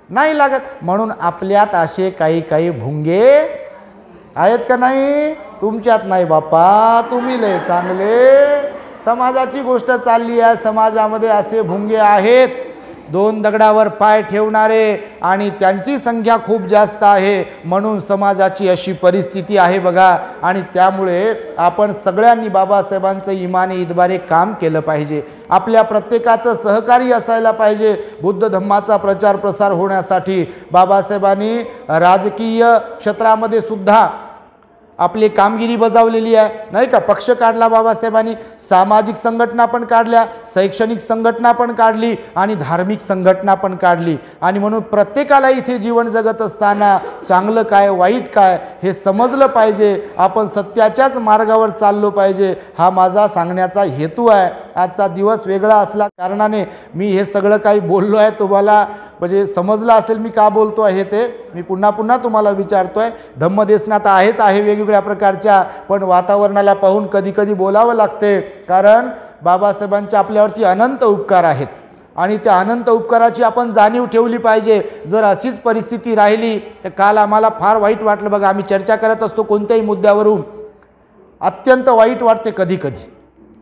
नाही लागत. म्हणून आपल्यात असे काही भुंगे आहेत का नाही? तुमच्यात नाही बापा, तुम्ही लय चांगले. समाजाची गोष्ट चालली आहे, समाजामध्ये असे भुंगे आहेत 2 दगडावर पाय ठेवणारे आणि त्यांची संख्या खूप जास्त आहे. म्हणून समाजाची अशी परिस्थिती आहे बघा. आणि त्यामुळे आपण सगळ्यांनी बाबासाहेबांचं इमानी इतबारे काम केलं पाहिजे. आपल्या प्रत्येकाचं सहकारी असायला पाहिजे. बुद्ध धम्माचा प्रचार प्रसार होण्यासाठी बाबासाहेबांनी राजकीय क्षेत्रामध्ये सुद्धा आपली कामगिरी बजावलेली आहे, नाही का? पक्ष काढला बाबासाहेबांनी, सामाजिक संघटना पण काढल्या, शैक्षणिक संघटना पण काढली आणि धार्मिक संघटना पण काढली. आणि म्हणून प्रत्येकाला इथे जीवन जगत असताना चांगलं काय वाईट काय हे समजलं पाहिजे. आपण सत्याच्याच मार्गावर चाललो पाहिजे, हा माझा सांगण्याचा हेतू आहे. आजचा दिवस वेगळा असल्या कारणाने मी हे सगळं काही बोललो आहे. तुम्हाला म्हणजे समजलं असेल मी का बोलतो आहे ते. मी पुन्हा तुम्हाला विचारतोय. धम्मदेशनात आहे वेगवेगळ्या प्रकारच्या, पण वातावरणाला पाहून कधी बोलावं लागते. कारण बाबासाहेबांच्या आपल्यावरती अनंत उपकार आहेत आणि त्या अनंत उपकाराची आपण जाणीव ठेवली पाहिजे. जर अशीच परिस्थिती राहिली तर काल आम्हाला फार वाईट वाटलं बघा. आम्ही चर्चा करत असतो कोणत्याही मुद्द्यावरून, अत्यंत वाईट वाटते कधी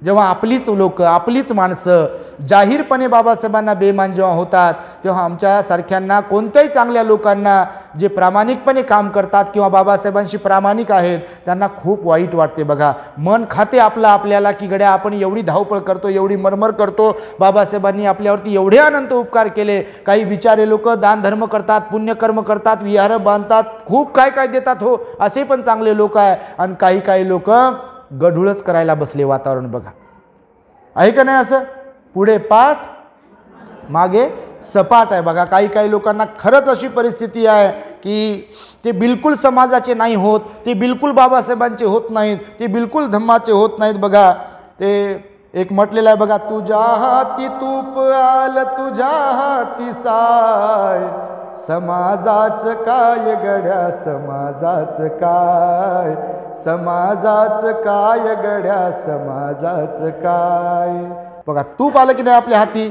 जेव्हा आपलीच लोक, आपलीच माणसं जाहीरपणे बाबासाहेबांना बेमान जेव्हा होतात, तेव्हा आमच्यासारख्यांना, कोणत्याही चांगल्या लोकांना जे प्रामाणिकपणे काम करतात किंवा बाबासाहेबांशी प्रामाणिक आहेत त्यांना खूप वाईट वाटते बघा. मन खाते आपलं आपल्याला की गड्या आपण एवढी धावपळ करतो, एवढी मरमर करतो, बाबासाहेबांनी आपल्यावरती एवढे अनंत उपकार केले. काही विचारे लोक दानधर्म करतात, पुण्यकर्म करतात, विहार बांधतात, खूप काय काय देतात हो, असे पण चांगले लोक आहे. आणि काही लोक गढूळच करायला बसले वातावरण बघा, आहे का नाही? असं पुढे पाठ मागे सपाट आहे बघा. काही लोकांना खरंच अशी परिस्थिती आहे की ते बिलकुल समाजाचे नाही होत, ते बिलकुल बाबासाहेबांचे होत नाहीत, ते बिलकुल धम्माचे होत नाहीत बघा. ते एक म्हटलेलं आहे बघा, तुझ्या हाती तूप आल तुझ्या हाती साय, समाजाच काय गड्या समाजाच काय, समाजाच काय गड्या समाजाच काय. बघा तूप आलं की नाही आपल्या हाती,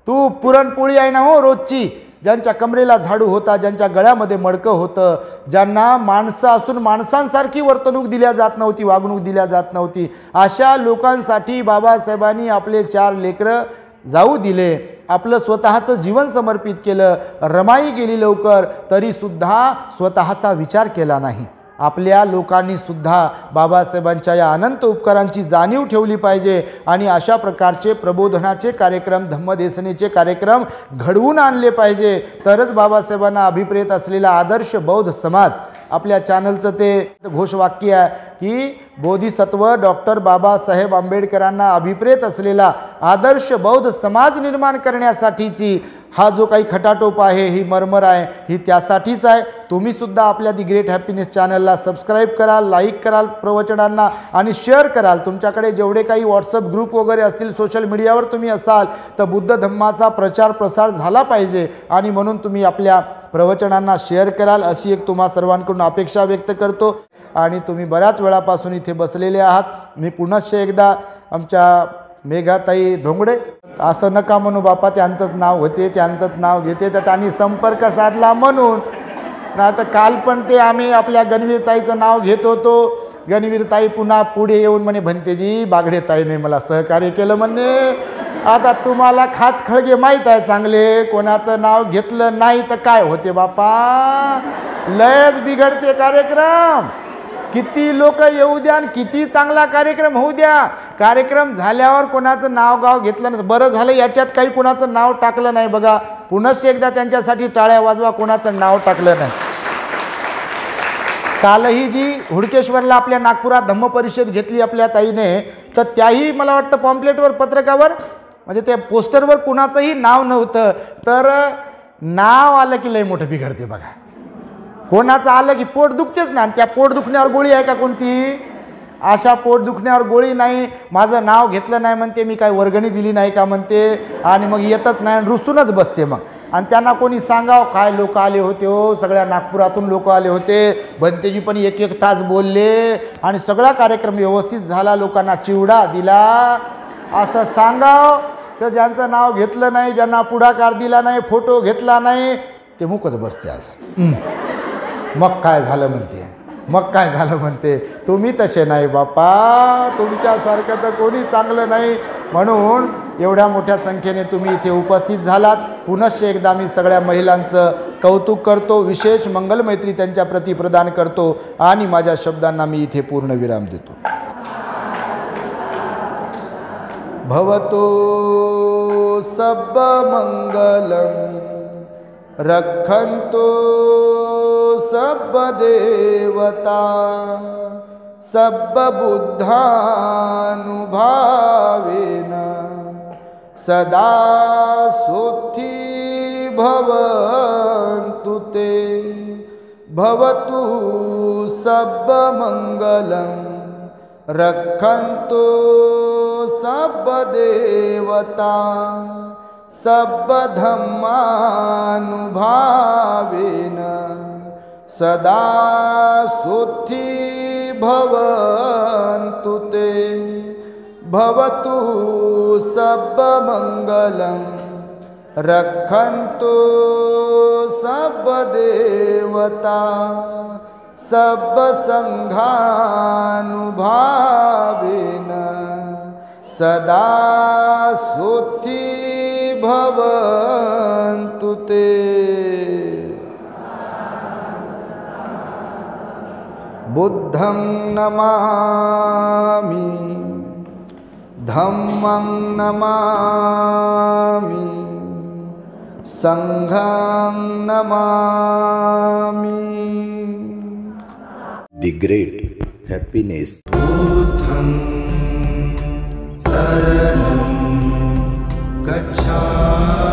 तू पुरणपोळी आहे ना हो रोजची, ज्यांच्या कमरेला झाडू होता, ज्यांच्या गळ्यामध्ये मडकं होतं, ज्यांना माणसं असून माणसांसारखी वर्तणूक दिल्या जात नव्हती, वागणूक दिल्या जात नव्हती, अशा लोकांसाठी बाबासाहेबांनी आपले 4 लेकरं जाऊ दिले, आपलं स्वतःचं जीवन समर्पित केलं. रमाई गेली लवकर तरीसुद्धा स्वतःचा विचार केला नाही. आपल्या लोकांनी सुद्धा बाबासाहेबांच्या या अनंत उपकारांची जाणीव ठेवली पाहिजे आणि अशा प्रकारचे प्रबोधनाचे कार्यक्रम, धम्मदेसनेचे कार्यक्रम घडवून आणले पाहिजे. तरच बाबासाहेबांना अभिप्रेत असलेला आदर्श बौद्ध समाज, आपल्या चॅनलचं ते घोषवाक्य आहे की बोधिसत्व डॉक्टर बाबासाहेब आंबेडकरांना अभिप्रेत असलेला आदर्श बौद्ध समाज निर्माण करण्यासाठीची हा जो काही खटाटोप आहे, ही मरमर आहे, ही त्यासाठीच आहे. तुम्ही सुद्धा आपल्या दी ग्रेट हॅपीनेस चॅनलला सबस्क्राईब कराल, लाईक कराल प्रवचनांना आणि शेअर कराल. तुमच्याकडे जेवढे काही व्हॉट्सअप ग्रुप वगैरे असतील, सोशल मीडियावर तुम्ही असाल तर बुद्ध धम्माचा प्रचार प्रसार झाला पाहिजे आणि म्हणून तुम्ही आपल्या प्रवचनांना शेअर कराल अशी एक तुम्हा सर्वांकडून अपेक्षा व्यक्त करतो. आणि तुम्ही बऱ्याच वेळापासून इथे बसलेले आहात. मी पुनश्च एकदा आमच्या मेघाताई धोंगडे, असं नका म्हणू बापा, त्यांचंच नाव होते, त्यांचंच नाव घेते, तर त्यांनी संपर्क साधला म्हणून, नाही तर काल पण ते आम्ही आपल्या गणवीरताईचं नाव घेत होतो. गणवीरताई पुन्हा पुढे येऊन म्हणे भंतेजी बागडेताईने मला सहकार्य केलं म्हणे. आता तुम्हाला खास खळगे माहीत आहे चांगले, कोणाचं नाव घेतलं नाही तर काय होते बापा, लयच बिघडते कार्यक्रम. किती लोक येऊ द्या आणि किती चांगला कार्यक्रम होऊ द्या, कार्यक्रम झाल्यावर कोणाचं नाव गाव घेतलं नाही. बरं झालं याच्यात काही कोणाचं नाव टाकलं नाही बघा. पुनश्च एकदा त्यांच्यासाठी टाळ्या वाजवा, कोणाचं नाव टाकलं नाही. कालही जी हुडकेश्वरला आपल्या नागपुरात धम्म परिषद घेतली आपल्या ताईने, तर त्याही मला वाटतं पॉम्पलेटवर, पत्रकावर, म्हणजे त्या पोस्टरवर कुणाचंही नाव नव्हतं. तर नाव आलं की लय मोठं बिघडते बघा. कोणाचं आलं की पोट दुखतेच ना, त्या पोट दुखण्यावर गोळी आहे का कोणती? अशा पोट दुखण्यावर गोळी नाही. माझं नाव घेतलं नाही म्हणते, मी काय वर्गणी दिली नाही का म्हणते, आणि मग येतच नाही, रुसूनच बसते मग. आणि त्यांना कोणी सांगावं, काय लोक आले होते हो, सगळ्या नागपुरातून लोक आले होते, भंतेजी पण 1-1 तास बोलले आणि सगळा कार्यक्रम व्यवस्थित झाला, लोकांना चिवडा दिला, असं सांगावं. तर ज्यांचं नाव घेतलं नाही, ज्यांना पुढाकार दिला नाही, फोटो घेतला नाही, ते मुकत बसते आज. मग काय झालं म्हणते, मग काय झालं म्हणते. तुम्ही तसे नाही बापा, तुमच्यासारखं तर कोणी चांगलं नाही. म्हणून एवढ्या मोठ्या संख्येने तुम्ही इथे उपस्थित झालात. पुनश्च एकदा मी सगळ्या महिलांचं कौतुक करतो, विशेष मंगलमैत्री त्यांच्या प्रती प्रदान करतो आणि माझ्या शब्दांना मी इथे पूर्ण विराम देतो. भवतो सब मंगलम रक्षन्तु सब देवता सब बुद्धानुभावेन सदा सुखी भवन्तु ते. भवतु सब मंगलम रक्षन्तु सब देवता सब धम्मानुभावेन सदा सुखी भवन्तु ते. भवतु सब मंगलम रक्षन्तु सब देवता सब संघानुभावेन सदा सुखी भवन्तु ते. बुद्धं नमामि, धम्मं नमामि, संघं नमामि। The great happiness. शरणं गच्छामि।